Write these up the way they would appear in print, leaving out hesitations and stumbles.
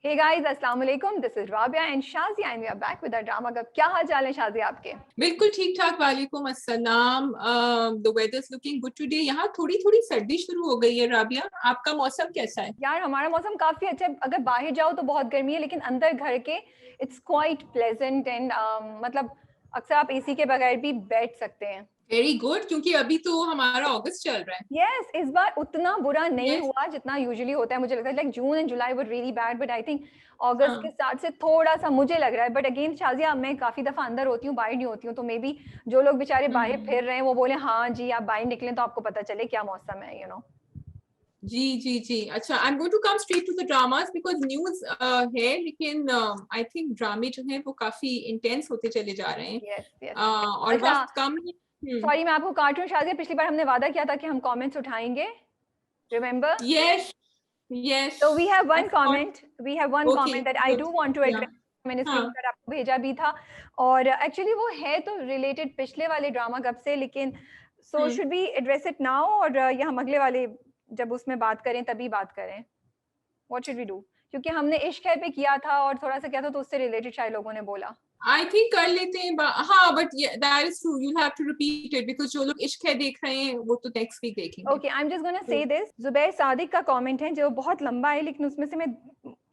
Hey guys, अस्सलाम वालेकुम. This is Rabia and Shazia and we are back with our drama club. क्या हाल चाल है शाजिया आपके? बिल्कुल ठीक ठाक. वालेकुम अस्सलाम. The weather is looking good today. यहाँ थोड़ी थोड़ी सर्दी शुरू हो गई है. राबिया, आपका मौसम कैसा है? यार हमारा मौसम काफी अच्छा है. अगर बाहर जाओ तो बहुत गर्मी है, लेकिन अंदर घर के इट्स क्वाइट प्लेजेंट एंड मतलब अक्सर आप एसी के बगैर भी बैठ सकते हैं. वेरी गुड, क्योंकि अभी तो हमारा अगस्त चल रहा है. Yes, इस बार उतना बुरा नहीं Yes. हुआ जितना यूजुअली होता है. मुझे लगता है like June and July were really bad, but I think August के हाँ. स्टार्ट से थोड़ा सा मुझे लग रहा है. बट अगेन शाजिया, मैं काफी दफा अंदर होती हूँ, बाहर नहीं होती हूँ, तो मे बी जो लोग बेचारे बाहर फिर रहे हैं वो बोले हाँ जी आप बाहर निकलें तो आपको पता चले क्या मौसम है, जी जी जी. अच्छा, I am going to come straight to the dramas because news है, लेकिन आई थिंक ड्रामे जो है वो काफी इंटेंस होते चले जा रहे हैं. Yes yes. और अच्छा, वक्त कम है. सॉरी मैं आपको काट रही हूँ शाजिया. पिछली बार हमने वादा किया था कि हम कमेंट्स उठाएंगे, remember? Yes yes. So we have I one thought. comment. We have one okay comment that I good. do want to या. address. मैंने हाँ. स्क्रीनशॉट आपको भेजा भी था और एक्चुअली वो है तो रिलेटेड पिछले वाले ड्रामा कब से, लेकिन so should be address it now और या हम अगले वाले जब उसमें बात करें तभी बात करें? What should we do? क्योंकि हमने इश्क है पे किया था और थोड़ा सा किया था तो उससे रिलेटेड शायद लोगों ने बोला. आई थिंक कर लेते हैं. हाँ, but that is true. You have to repeat it because जो लोग इश्क है देख रहे हैं वो तो नेक्स्ट वीक देखेंगे. Okay, I am just gonna say this. Zubair Sadiq का कमेंट है जो बहुत लंबा है, लेकिन उसमें से मैं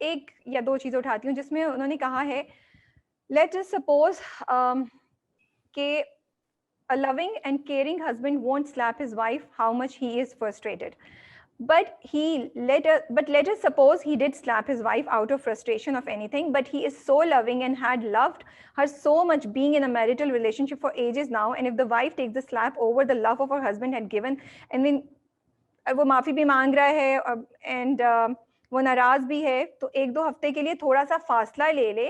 एक या दो चीजें उठाती हूँ, जिसमें उन्होंने कहा है लेट अस सपोज कि a loving and caring husband won't slap his wife how much he is frustrated, but let us suppose he did slap his wife out of frustration of anything, but he is so loving and had loved her so much being in a marital relationship for ages now, and if the wife takes the slap over the love of her husband had given, and then वो माफी भी मांग रहा है and वो नाराज भी है, तो एक दो हफ्ते के लिए थोड़ा सा फासला ले ले,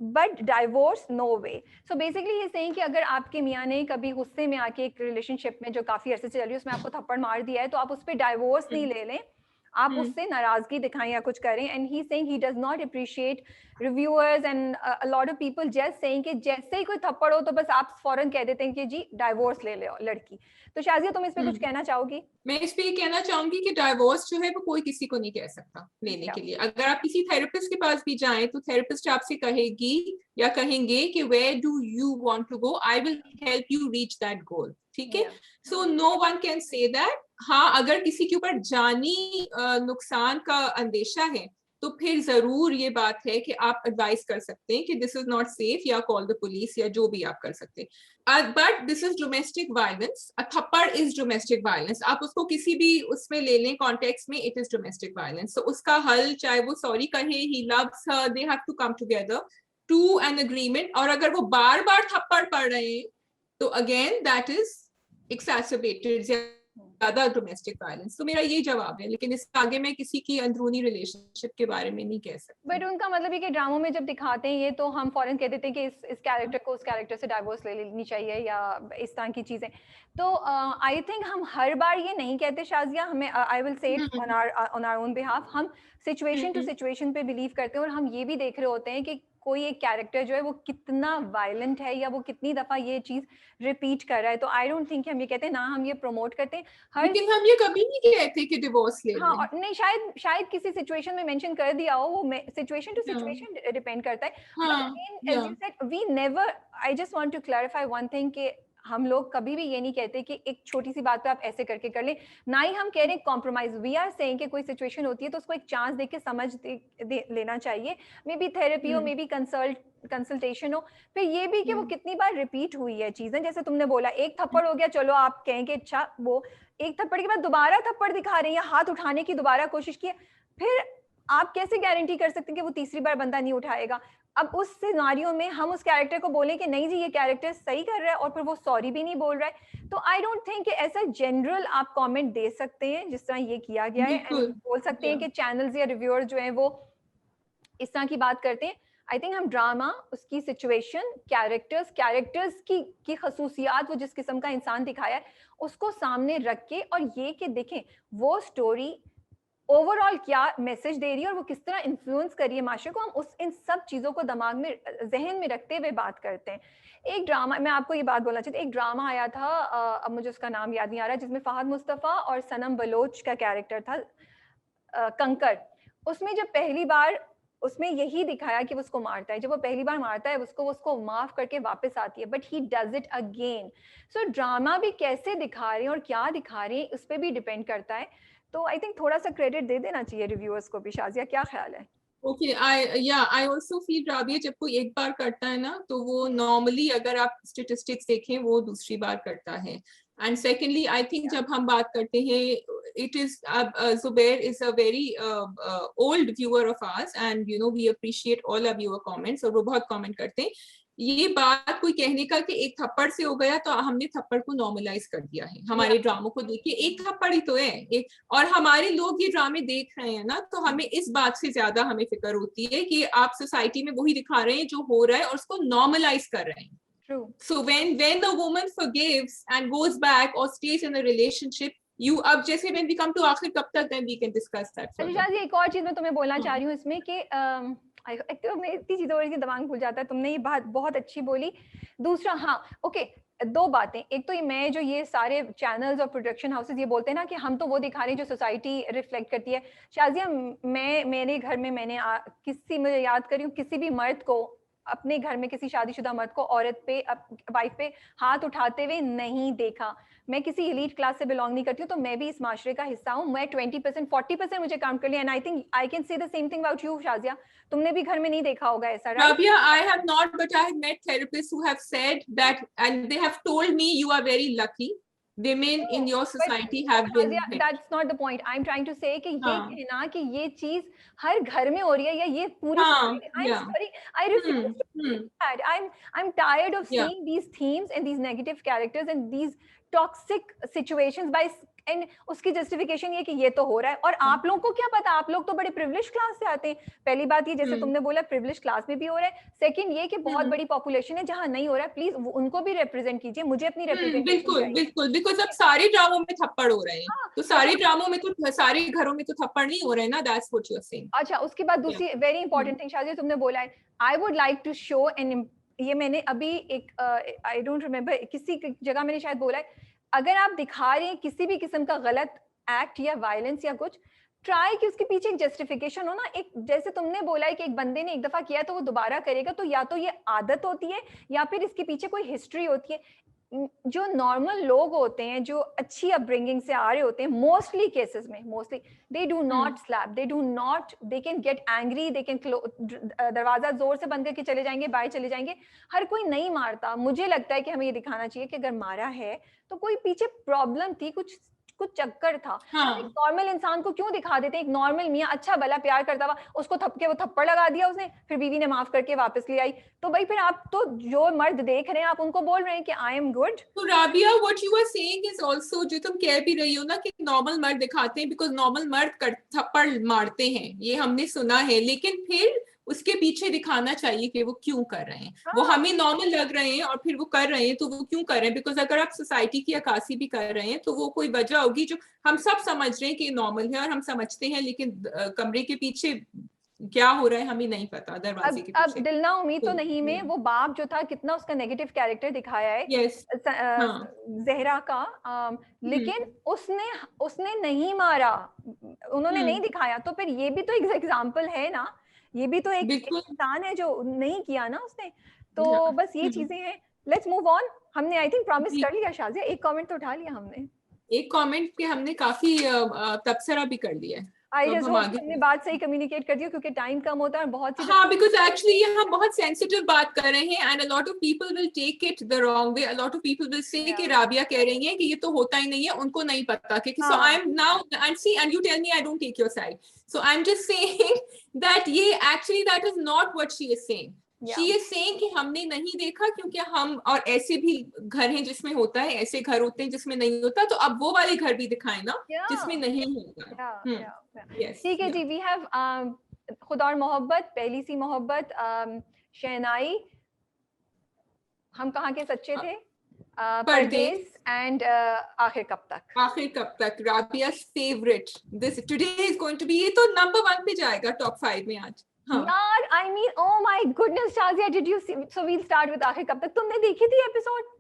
but divorce no way. So basically ये सेइंग कि अगर आपके मियाँ ने कभी गुस्से में आके एक रिलेशनशिप में जो काफी अरसे से चल रही है उसमें आपको थप्पड़ मार दिया है, तो आप उस पर डाइवोर्स नहीं ले लें, आप उससे नाराजगी दिखाएं या कुछ करें. And he saying he does not appreciate reviewers and a lot of people just saying कि जैसे ही कोई थप्पड़ हो तो बस आप फौरन कह देते हैं कि जी डाइवोर्स ले लो लड़की. तो शाजिया तुम इस पे कुछ कहना चाहोगी? मैं इस पे ये कहना चाहूंगी कि डाइवोर्स जो है वो कोई किसी को नहीं कह सकता लेने के लिए. अगर आप किसी थेरेपिस्ट के पास भी जाएं तो थेरेपिस्ट आपसे कहेगी या कहेंगे कि where do you want to go, I will help you reach that goal. ठीक है. So no one can say that. हाँ, अगर किसी के ऊपर जानी नुकसान का अंदेशा है तो फिर जरूर ये बात है कि आप एडवाइस कर सकते हैं कि दिस इज नॉट सेफ, या कॉल द पुलिस, या जो भी आप कर सकते हैं. But this is domestic violence. A thappad is domestic violence. आप उसको किसी भी उसमें ले लें कॉन्टेक्स्ट में, इट इज डोमेस्टिक वायलेंस. तो उसका हल, चाहे वो सॉरी कहे, he loves her, they have to come together to an agreement. और अगर वो बार बार थप्पड़ पड़ रहे हैं तो अगेन दैट इज एक्सैसरबेटेड, ज्यादा डोमेस्टिक वायलेंस. तो मेरा ये जवाब है, लेकिन इसके आगे मैं किसी की अंदरूनी रिलेशनशिप के बारे में नहीं कह सकती. बट उनका मतलब ये कि ड्रामों में जब दिखाते हैं ये, तो हम फौरन कह देते हैं कि इस कैरेक्टर को उस कैरेक्टर से डाइवोर्स ले लेनी चाहिए या इस तरह की चीजें. तो आई थिंक हम हर बार ये नहीं कहते शाजिया. हमें I will say it on our own behalf, हम सिचुएशन टू सिचुएशन पे बिलीव करते हैं और हम ये भी देख रहे होते हैं कि कोई एक कैरेक्टर जो है वो कितना वायलेंट है या वो कितनी दफा ये चीज रिपीट कर रहा है. तो आई डोंट थिंक हम ये कहते हैं ना, हम ये प्रमोट करते हैं हर. लेकिन हम ये कभी नहीं कहते कि डिवोर्स ले हाँ, लें. और नहीं, शायद किसी सिचुएशन में मेंशन कर दिया हो, वो सिचुएशन टू सिचुएशन डिपेंड करता है. But again as you said we never, I just want to clarify one thing कि हम लोग कभी भी ये नहीं कहते कि एक छोटी सी बात पे आप ऐसे करके कर लें, ना ही हम कह रहे हैं कॉम्प्रोमाइज. वी आर सेइंग कि कोई सिचुएशन होती है तो उसको एक चांस दे के समझ लेना चाहिए. मे बी थेरेपी हो, मे बी कंसल्टेशन हो, फिर ये भी कि वो कितनी बार रिपीट हुई है चीजें. जैसे तुमने बोला एक थप्पड़ हो गया, चलो आप कहेंगे अच्छा वो एक थप्पड़ के बाद दोबारा थप्पड़ दिखा रहे हैं या हाथ उठाने की दोबारा कोशिश की, फिर आप कैसे गारंटी कर सकते हैं कि वो तीसरी बार बंदा नहीं उठाएगा? अब उस सिनारियो में हम उस कैरेक्टर को बोलें कि नहीं जी ये कैरेक्टर सही कर रहा है और फिर वो सॉरी भी नहीं बोल रहा है, तो आई डोंट थिंक कि ऐसा जनरल आप कमेंट दे सकते हैं जिस तरह ये किया गया है. एंड बोल सकते हैं कि चैनल्स या रिव्यूअर्स जो हैं वो इस तरह की बात करते हैं. आई थिंक हम ड्रामा, उसकी सिचुएशन, कैरेक्टर्स की खसूसियात, वो जिस किस्म का इंसान दिखाया है उसको सामने रख के, और ये कि देखें वो स्टोरी ओवरऑल क्या मैसेज दे रही है और वो किस तरह इन्फ्लुएंस कर रही है माशरे को, हम उस इन सब चीज़ों को दिमाग में, जहन में रखते हुए बात करते हैं. एक ड्रामा, मैं आपको ये बात बोलना चाहती हूँ, एक ड्रामा आया था, अब मुझे उसका नाम याद नहीं आ रहा, जिसमें फहद मुस्तफ़ा और सनम बलोच का कैरेक्टर था, कंकर. उसमें जब पहली बार उसमें यही दिखाया कि वो उसको मारता है, जब वो पहली बार मारता है उसको माफ करके वापस आती है, but he does it again. So drama भी कैसे दिखा रहे हैं और क्या दिखा रहे हैं उस पर भी डिपेंड करता है। तो आई थिंक थोड़ा सा क्रेडिट दे देना चाहिए रिव्यूअर्स को भी। शाजिया क्या ख्याल है? Okay, I also feel Rabia, जब कोई एक बार करता है ना तो वो नॉर्मली, अगर आप स्टेटिस्टिक्स देखें, वो दूसरी बार करता है। एंड सेकेंडली आई थिंक जब हम बात करते हैं, it is Zubair is a very old viewer of ours, and you know we appreciate all of your comments, और वो बहुत कमेंट करते हैं। ये बात कोई कहने का कि एक थप्पड़ से हो गया तो हमने थप्पड़ को नॉर्मलाइज कर दिया है हमारे ड्रामों को देखिए, एक थप्पड़ ही तो है एक, और हमारे लोग ये ड्रामे देख रहे हैं ना, तो हमें इस बात से ज्यादा हमें फिक्र होती है कि आप सोसाइटी में वही दिखा रहे हैं जो हो रहा है और उसको नॉर्मलाइज कर रहे हैं। True. So when the woman forgives and goes back or stays in a relationship, you, अब जैसे when we come to आखिर कब तक, then we can discuss that further. अच्छा जी, एक और चीज मैं तुम्हें बोलना चाह रही हूँ इसमें कि एक तो मैं इतनी चीजों और दिमाग भूल जाता है, तुमने ये बात बहुत अच्छी बोली। दूसरा, हाँ ओके, दो बातें। एक तो मैं जो ये सारे चैनल्स और प्रोडक्शन हाउसेस ये बोलते हैं ना कि हम तो वो दिखा रहे हैं जो सोसाइटी रिफ्लेक्ट करती है। शाजिया, मेरे घर में मैंने किसी, मुझे याद करी हूँ, किसी भी मर्द को अपने घर में, किसी शादीशुदा मर्द को औरत पे, वाइफ पे हाथ उठाते हुए नहीं देखा। मैं किसी एलीट क्लास से बिलोंग नहीं करती हूँ, तो मैं भी इस माशरे का हिस्सा हूँ। मैं 20% 40% मुझे काउंट कर लिया। And I think I can say the same thing about you Shazia, तुमने भी घर में नहीं देखा होगा ऐसा, right? Rabia, I have not, but I have met therapists who have said that, and they have told me you are very lucky. Women in your society have been hit. That's not the point. I'm trying to say कि ये कहना कि ये चीज हर घर में हो रही है या ये पूरी, I'm sorry, I refuse to do that. I'm tired of seeing these themes and these negative characters and these toxic situations by, and उसकी जस्टिफिकेशन ये कि ये तो हो रहा है। और आप लोगों को क्या पता, आप लोग तो बड़े प्रिविलेज क्लास से आते हैं। पहली बात ये, जैसे तुमने बोला, प्रिविलेज क्लास में भी हो रहा है। सेकंड ये कि बहुत बड़ी पॉपुलेशन है जहां नहीं हो रहा है, प्लीज उनको भी रिप्रेजेंट कीजिए, मुझे अपनी रिप्रेजेंटेशन बिल्कुल बिल्कुल, बिकॉज अब सारे ड्रामों में थप्पड़ हो रहे हैं, तो सारे ड्रामों में तो, सारे घरों में तो थप्पड़ नहीं हो रहे हैं ना, that's what you are saying. अच्छा, उसके बाद दूसरी वेरी इंपॉर्टेंट थिंग शादी तुमने बोला है, I would like to show an, ये मैंने अभी एक आई डोंट रिमेम्बर किसी जगह मैंने शायद बोला है, अगर आप दिखा रहे हैं किसी भी किस्म का गलत एक्ट या वायलेंस या कुछ, ट्राई कि उसके पीछे एक जस्टिफिकेशन हो ना। एक जैसे तुमने बोला है कि एक बंदे ने एक दफा किया तो वो दोबारा करेगा, तो या तो ये आदत होती है या फिर इसके पीछे कोई हिस्ट्री होती है। जो नॉर्मल लोग होते हैं, जो अच्छी अपब्रिंगिंग से आ रहे होते हैं, मोस्टली केसेस में, mostly they do not slap, they do not, they can get angry, they can दरवाजा जोर से बंद करके चले जाएंगे, बाहर चले जाएंगे। हर कोई नहीं मारता। मुझे लगता है कि हमें ये दिखाना चाहिए कि अगर मारा है तो कोई पीछे प्रॉब्लम थी, कुछ चक्कर था। एक नॉर्मल इंसान को क्यों दिखा देते हैं? एक नॉर्मल मियाँ अच्छा भला प्यार करता हुआ, उसको थपके वो थप्पड़ लगा दिया उसने, फिर बीवी ने माफ करके वापस ले आई। तो भाई फिर आप तो जो मर्द देख रहे हैं, आप उनको बोल रहे हैं कि आई एम गुड। तो Rabia, what you are saying is also, जो तुम कह भी रही हो ना कि नॉर्मल मर्द दिखाते हैं, बिकॉज नॉर्मल मर्द थप्पड़ मारते हैं, ये हमने सुना है, लेकिन फिर उसके पीछे दिखाना चाहिए कि वो क्यों कर रहे हैं। वो हमें नॉर्मल लग रहे हैं और फिर वो कर रहे हैं, तो वो क्यों कर रहे हैं? बिकॉज अगर आप सोसाइटी की अक्कासी भी कर रहे हैं तो वो कोई वजह होगी जो हम सब समझ रहे हैं कि नॉर्मल है और हम समझते हैं, लेकिन कमरे के पीछे क्या हो रहा है हमें नहीं पता, दरवाजे के पीछे। अब दिल ना उम्मीद तो नहीं में वो बाप जो था, कितना उसका नेगेटिव कैरेक्टर दिखाया है जहरा का, लेकिन उसने नहीं मारा, उन्होंने नहीं दिखाया। तो फिर ये भी तो एक एग्जाम्पल है ना, ये भी तो एक इंसान है जो नहीं किया ना उसने। तो बस ये चीजें हैं। Let's move on. हमने आई थिंक प्रॉमिस कर लिया शाजिया, एक कमेंट तो उठा लिया हमने, एक कमेंट पे हमने काफी तबसरा भी कर लिया है। हमने बात सही कम्युनिकेट कर दिया क्योंकि टाइम कम होता है और बहुत सी, हाँ, बिकॉज एक्चुअली ये हम बहुत सेंसिटिव बात कर रहे हैं, and a lot of people will take it the wrong way. A lot of people will say कि राबिया कह रही है कि ये तो होता ही नहीं है, उनको नहीं पता कि so I am now and see and you tell me I don't take your side, so I am just saying that ये actually that is not what she is saying. She is saying कि हमने नहीं देखा क्योंकि हम, और ऐसे भी घर हैं जिसमें होता है, ऐसे घर होते हैं जिसमें नहीं होता, तो अब वो वाले घर भी दिखाएं ना जिसमें नहीं होता। ठीक है जी। वी हैव खुदा और मोहब्बत, पहली सी मोहब्बत, शहनाई, हम कहाँ के सच्चे थे, परदेस, एंड आखिर कब तक। आखिर कब तक, Rabia's favorite. This today is going to be, ये तो नंबर 1 पे जाएगा टॉप 5 में आज। यार, I mean, oh my goodness, Shazia, did you see? So we'll start with आखिर कब तक। तुमने देखी थी episode?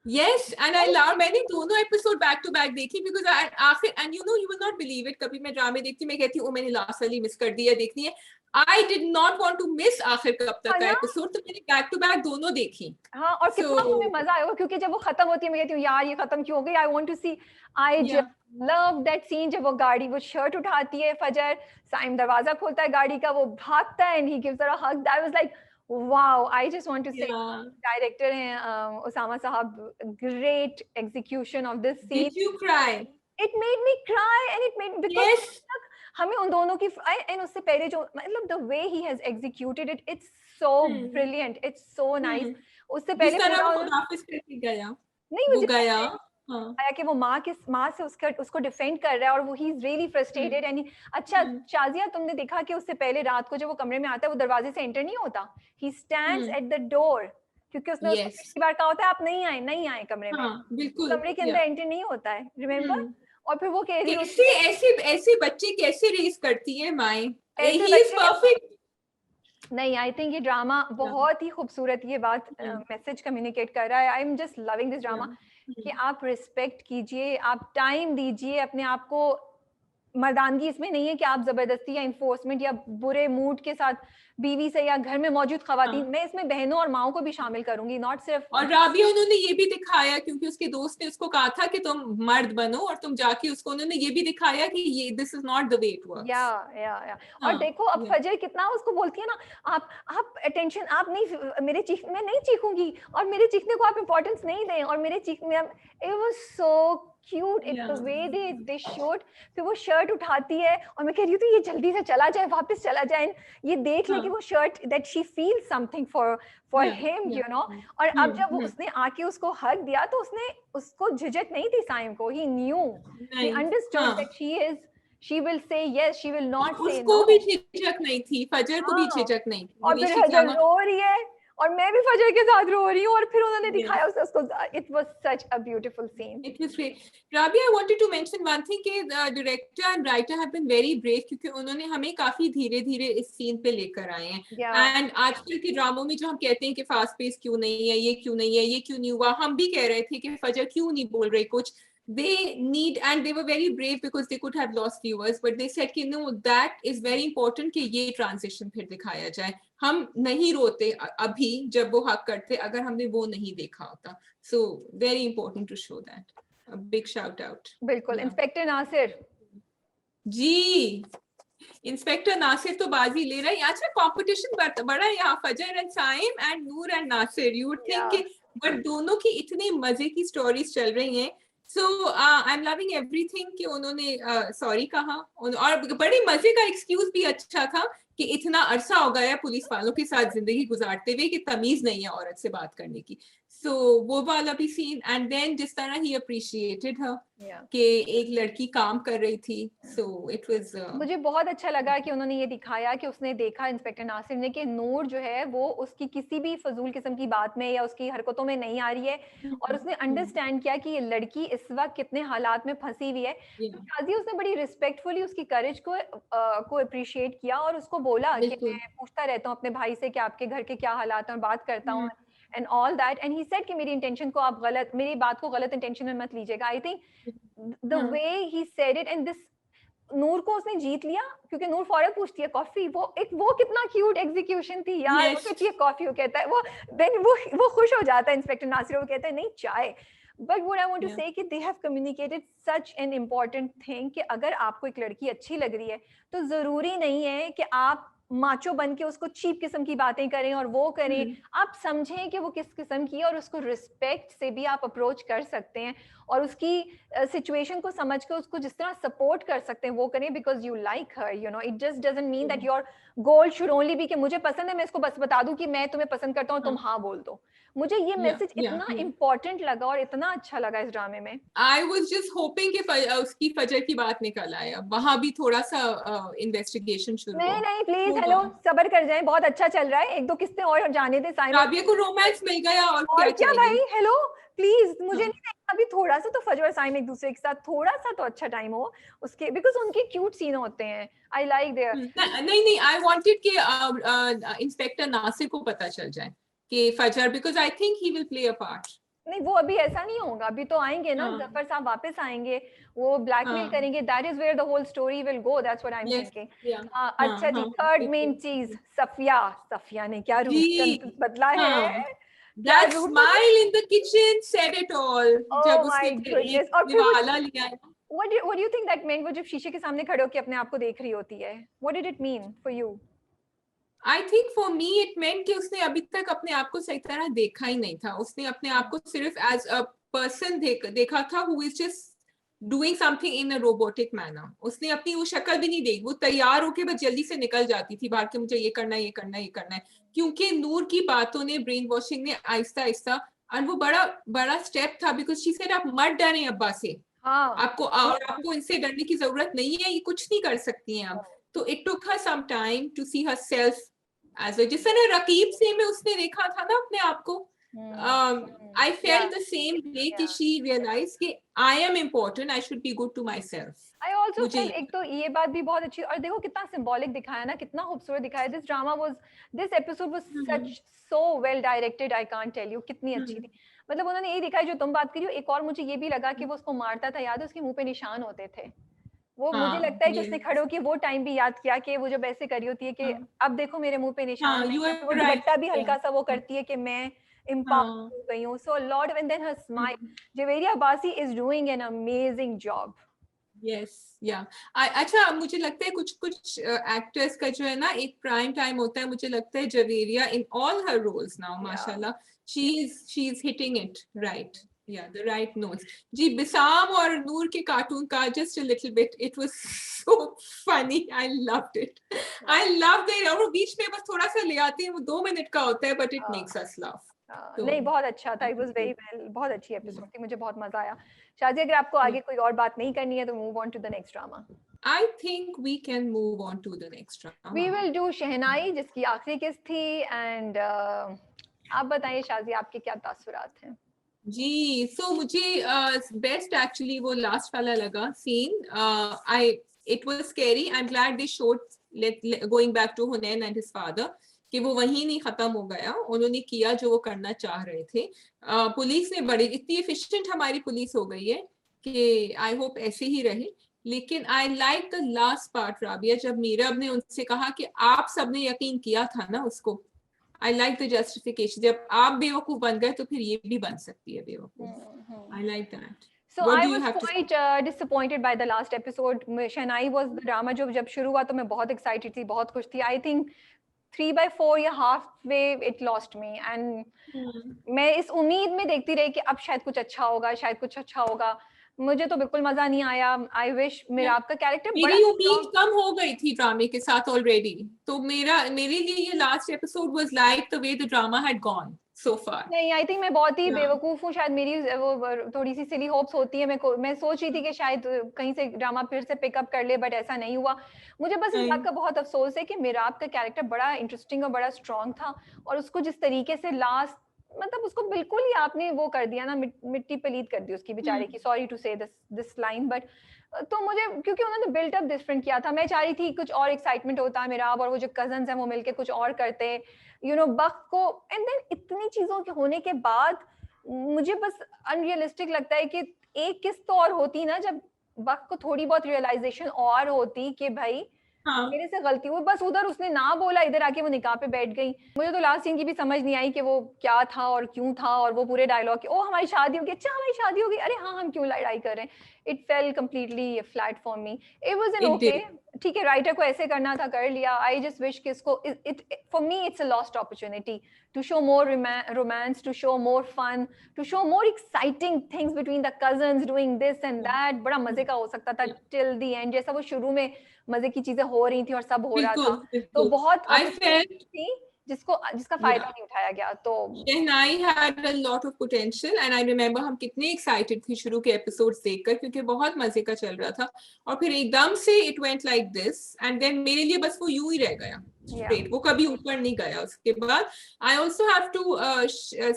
Yes, and I love, मैंने दोनों एपिसोड बैक टू बैक देखी because आखिर, and you know you will not believe it, कभी मैं ड्रामे देखती मैं कहती हूँ मैंने लास्ट वाली मिस कर दी है देखनी है. I did not want to miss आखिर कब तक का एपिसोड, तो मैंने बैक टू बैक दोनों देखी. हाँ, और कितना तुम्हें मजा आएगा क्योंकि जब वो खत्म होती है मैं कहती हूँ यार ये खत्म क्यों हो गई. I want to see. I just love that scene जब वो गाड़ी वो शर्ट उठाती है फजर, साइम दरवाजा खोलता है गाड़ी का, वो भागता है and he gives her a hug. That was like wow, I just want to say director हैं उसामा साहब, great execution of this scene. Did you cry? It made me cry and it made because Yes. हमें उन दोनों की and उससे पहले जो मतलब the way he has executed it, it's so brilliant, it's so nice. उससे पहले जिस तरह वो वापस करके गया, नहीं वो गया आया कि वो माँ से उसको डिफेंड कर रहा है और वो he is really frustrated. And अच्छा शाजिया तुमने देखा कि उससे पहले रात को जब वो कमरे में आता है वो दरवाजे से एंटर नहीं होता, he stands at the door क्योंकि उसने उसको पिछली बार कहा होता है आप नहीं आए कमरे में. बिल्कुल कमरे के अंदर एंटर नहीं होता है, रिमेम्बर. और फिर वो कह रही है ऐसे बच्चे कैसे रेस करती है माएं. He is perfect. नहीं, आई थिंक ये ड्रामा बहुत ही खूबसूरत ये बात मैसेज कम्युनिकेट कर रहा है. आई am just loving this drama कि आप रिस्पेक्ट कीजिए, आप टाइम दीजिए अपने आप को. मर्दानगी इसमें नहीं है कि आप जबरदस्ती या इन्फोर्समेंट या बुरे मूड के साथ बीवी से या घर में मौजूद खवातीन, मैं इसमें बहनों और माओं को भी शामिल करूंगी, नॉट सिर्फ. और राबिया उन्होंने ये भी दिखाया क्योंकि उसके दोस्त ने उसको कहा था कि तुम मर्द बनो और तुम जाके उसको, उन्होंने ये भी दिखाया कि ये this is not the way it works. या और देखो अब फजर कितना उसको बोलती है ना, आप अटेंशन आप नहीं, मेरे चीख मैं नहीं चीखूंगी और मेरे चीखने को आप इंपॉर्टेंस नहीं दें और मेरे चीखने. It was so cute it the way they showed. फिर वो शर्ट उठाती है और मैं कह रही हूँ तो ये जल्दी से चला जाए, वापस चला जाए, ये देख ले कि वो shirt that she feel something for him, you know. और अब जब वो उसने आके उसको हक दिया तो उसने उसको झिझक नहीं थी साइम को. He knew, he understood that she will say yes, she will not say no. उसको भी झिझक नहीं थी, फजर को भी झिझक नहीं थी. और फिर फजर रो रही है और मैं भी फजर के साथ रो रही हूँ और फिर उन्होंने दिखाया उसको. It was such a beautiful scene. It was great. Rabia, I wanted to mention one thing कि director and writer have been very brave क्योंकि उन्होंने हमें काफी धीरे-धीरे इस सीन पे लेकर आए हैं. And आजकल के ड्रामों में जो हम कहते हैं कि फास्ट पेस क्यों नहीं है, ये क्यों नहीं है, ये क्यों नहीं हुआ, हम भी कह रहे थे कि फजर क्यों नहीं बोल रहे कुछ. They need, and they were very brave because they could have lost viewers, but they said कि no, that is very important कि ये transition फिर दिखाया जाए. हम नहीं रोते अभी जब वो हक करते अगर हमने वो नहीं देखा होता. So very important to show that. A big shout out. बिल्कुल. इंस्पेक्टर नासिर जी, इंस्पेक्टर नासिर तो बाजी ले रहा है. अच्छा कंपटीशन बड़ा है यहाँ, Fajar and Saim and Noor and Nasir. You would think कि बट दोनों की इतनी मजे की स्टोरीज चल रही हैं. So I'm loving everything कि उन्होंने सॉरी कहा और बड़ी मजे का एक्सक्यूज भी अच्छा था कि इतना अरसा हो गया पुलिस वालों के साथ जिंदगी गुजारते हुए कि तमीज नहीं है औरत से बात करने की. So वो वाला भी सीन. एंड देन जिस तरह ही अप्रिशिएटेड हर कि एक लड़की काम कर रही थी. So it was मुझे बहुत अच्छा लगा कि उन्होंने ये दिखाया कि उसने देखा इंस्पेक्टर नासिर ने कि नूर जो है वो उसकी किसी भी फजूल किस्म की बात में या उसकी हरकतों में नहीं आ रही है और उसने अंडरस्टैंड किया कि ये लड़की इस वक्त कितने हालात में फंसी हुई है. तो शाजिया उसने बड़ी रिस्पेक्टफुली उसकी करेज को अप्रिशिएट किया और उसको बोला कि मैं पूछता रहता हूँ अपने भाई से कि आपके घर के क्या हालात हैं और बात करता हूँ and all that, and he said कि मेरी इंटेंशन को आप गलत, मेरी बात को गलत इंटेंशन में मत लीजिएगा. I think the way he said it, and this नूर को उसने जीत लिया क्योंकि नूर फौरन पूछती है कॉफी. वो कितना क्यूट एग्जीक्यूशन थी यार. वो कहती है कॉफी, वो कहता है वो खुश हो जाता है इंस्पेक्टर नासिर, वो कहता है नहीं चाय. But what I want to say कि they have communicated such an important thing कि अगर आपको एक लड़की अच्छी लग रही है तो जरूरी नहीं है कि आप माचो बन के उसको चीप किस्म की बातें करें और वो करें. आप समझें कि वो किस किस्म की है और उसको रिस्पेक्ट से भी आप अप्रोच कर सकते हैं और उसकी सिचुएशन को समझ के उसको जिस तरह सपोर्ट कर सकते हैं वो करें because you like her, you know. It just doesn't mean that your goal should only be कि मुझे पसंद है मैं इसको बस बता दूं कि मैं तुम्हें पसंद करता हूँ, तुम हाँ बोल दो. मुझे ये मैसेज इतना इम्पोर्टेंट लगा और इतना अच्छा लगा इस ड्रामे में. I was just hoping कि उसकी फजर की बात निकल आए. वहां भी थोड़ा सा इन्वेस्टिगेशन शुरू. नहीं प्लीज, हेलो सब्र कर जाएं, बहुत अच्छा चल रहा है. एक दो किस्तें और जाने दे. राबिया को रोमांस मिल गया और क्या भाई. हेलो प्लीज, मुझे नहीं अभी थोड़ा सा तो फजर और साइम एक दूसरे के साथ थोड़ा सा तो अच्छा टाइम हो उसके, बिकॉज उनके क्यूट सीन होते हैं. I like there. नहीं आई वांटेड कि इंस्पेक्टर नासिर को पता चल जाए कि Fajar, because I think he will play a part. नहीं वो अभी ऐसा नहीं होगा, अभी तो आएंगे ना, जफर साहब वापस आएंगे, वो ब्लैकमेल करेंगे, that is where the whole story will go, that's what I am thinking. अच्छा जी, थर्ड मेन चीज, सफिया ने क्या रूप बदला है, That smile in the kitchen said it all. जब उसने एक निवाला लिया है। What do you think that meant? वो जब शीशे के सामने खड़े होकर अपने आप को देख रही होती है, what did it mean for you? I think for me it meant कि उसने अभी तक अपने आप को सही तरह देखा ही नहीं था, उसने अपने आप को सिर्फ as a person देखा था who is just doing something in a robotic manner. उसने अपनी वो शक्ल भी नहीं देखी, वो तैयार होके बस जल्दी से निकल जाती थी बाहर के, मुझे ये करना है, ये करना है, ये करना है, क्योंकि नूर की बातों ने, ब्रेन वॉशिंग ने आहिस्ता आहिस्ता, और वो बड़ा स्टेप था, बिकॉज शी सेड आप मत डरें अब्बा से, आपको इनसे डरने की जरूरत नहीं है, ये कुछ नहीं कर सकती हैं आप। तो it took her some time to see herself as जिस तरह रकीब से में उसने देखा था ना अपने आप को, I felt the same way कि she realized कि I am important, I should be good to myself. I also felt, एक तो ये बात भी बहुत अच्छी, और देखो कितना symbolic दिखाया ना, कितना खूबसूरत दिखाया, this episode was such so well directed, I can't tell you, कितनी अच्छी थी, मतलब उन्होंने यही दिखाया जो तुम बात करी हो। एक और मुझे ये भी लगा कि वो उसको मारता था, याद है उसके मुंह पे निशान होते थे, वो मुझे लगता है कि उसने खड़े होकर वो टाइम भी याद किया कि वो जब ऐसे करी होती है कि अब देखो मेरे मुंह पे निशान है, वो दुपट्टा भी हल्का सा वो करती है कि मैं empowered हो गई हूँ। So a lot of, and then her smile, Javeria Abbasi is doing an amazing job. Yes, yeah. अच्छा मुझे लगता है कुछ एक्टर्स का जो है ना एक प्राइम टाइम होता है, मुझे लगता है Javeria in all her roles now, माशाल्लाह, she is hitting it right. Yeah, the right notes. जी, बिसाम और नूर के कार्टून का just a little bit, it was so funny. I loved it. I loved it. और वो बीच में बस थोड़ा सा ले आती है, वो 2 मिनट का होता है, but it makes us laugh. नहीं बहुत अच्छा था, it was very well, बहुत अच्छी एपिसोड थी, मुझे बहुत मजा आया। शादी, अगर आपको आगे कोई और बात नहीं करनी है तो move on to the next drama. I think we can move on to the next drama. We will do शहनाई, जिसकी आखिरी किस्त थी, and आप बताइए शादी, आपके क्या तासुरात हैं? जी, so मुझे best actually वो last वाला लगा scene. It was scary. I'm glad they showed going back to Hunain and his father कि वो वहीं नहीं खत्म हो गया, उन्होंने किया जो वो करना चाह रहे थे। पुलिस ने बड़ी इतनी एफिशिएंट हमारी पुलिस हो गई है कि आई होप ऐसे ही रहे। लेकिन आई like the last part Rabia, जब मीरब ने उनसे कहा कि आप सबने यकीन किया था ना उसको। आई लाइक द जस्टिफिकेशन, जब आप बेवकूफ बन गए तो फिर ये भी बन सकती है बेवकूफ। आई like that. So I was quite disappointed by the last episode. Shehnai was the drama जब शुरू हुआ तो मैं बहुत excited थी, बहुत खुश थी। I think 3/4 या halfway it lost me, and मैं इस उम्मीद में देखती रही कि अब शायद कुछ अच्छा होगा, शायद कुछ अच्छा होगा। मुझे तो बिल्कुल मजा नहीं आया। आई विश मिराब का कैरेक्टर, मेरी उम्मीद कम हो गई थी ड्रामे के साथ ऑलरेडी, तो मेरे लिए ये last episode was like the way the drama had gone so far. नहीं, आई थिंक मैं बहुत ही बेवकूफ हूँ, शायद मेरी वो थोड़ी सी सिली होप्स होती है। मैं सोच रही थी कि शायद कहीं से ड्रामा फिर से पिकअप कर ले, बट ऐसा नहीं हुआ। मुझे बस इस बात का बहुत अफसोस है कि मिराब का कैरेक्टर बड़ा इंटरेस्टिंग और बड़ा स्ट्रॉन्ग था, और उसको जिस तरीके से लास्ट, मतलब उसको बिल्कुल ही आपने वो कर दिया ना, मिट्टी पलीत कर दी उसकी बेचारे की। सॉरी टू से दिस लाइन, बट तो मुझे, क्योंकि उन्होंने बिल्टअप डिफरेंट किया था, मैं चाह रही थी कुछ और एक्साइटमेंट होता है मिराब और वो जो कजन्स हैं वो मिलके कुछ और करते, बख्त को। एंड देन इतनी चीजों के होने के बाद मुझे बस अनरियलिस्टिक लगता है कि एक किस्त तो और होती ना, जब वक्त को थोड़ी बहुत रियलाइजेशन और होती कि भाई मेरे से गलती हुई। बस उधर उसने ना बोला, इधर आके वो निकाह पे बैठ गई। मुझे तो लास्ट सीन की भी समझ नहीं आई कि वो क्या था और क्यों था, और वो पूरे डायलॉग कि ओ हमारी शादी होगी, अच्छा हमारी शादी होगी, अरे हाँ हम क्यों लड़ाई कर रहे हैं। It fail completely flat for me. It was an okay, ठीक है, राइटर को ऐसे करना था, कर लिया। आई जस्ट विश कि इसको, for me it's a lost opportunity to show more romance, to show more fun, to show more exciting things between the cousins doing this and that. बड़ा मजे का हो सकता था टिल द एंड, जैसा वो शुरू में मजे की चीजें हो रही थी और सब हो रहा था। तो बहुत थी जिसका फायदा नहीं उठाया गया। तो शहनाई had a lot of potential and I remember हम कितने excited थे शुरू के episodes देखकर, क्योंकि बहुत मजे का चल रहा था, और फिर एकदम से it went like this and then मेरे लिए बस वो यूं ही रह गया straight, वो कभी ऊपर नहीं गया। उसके बाद I also have to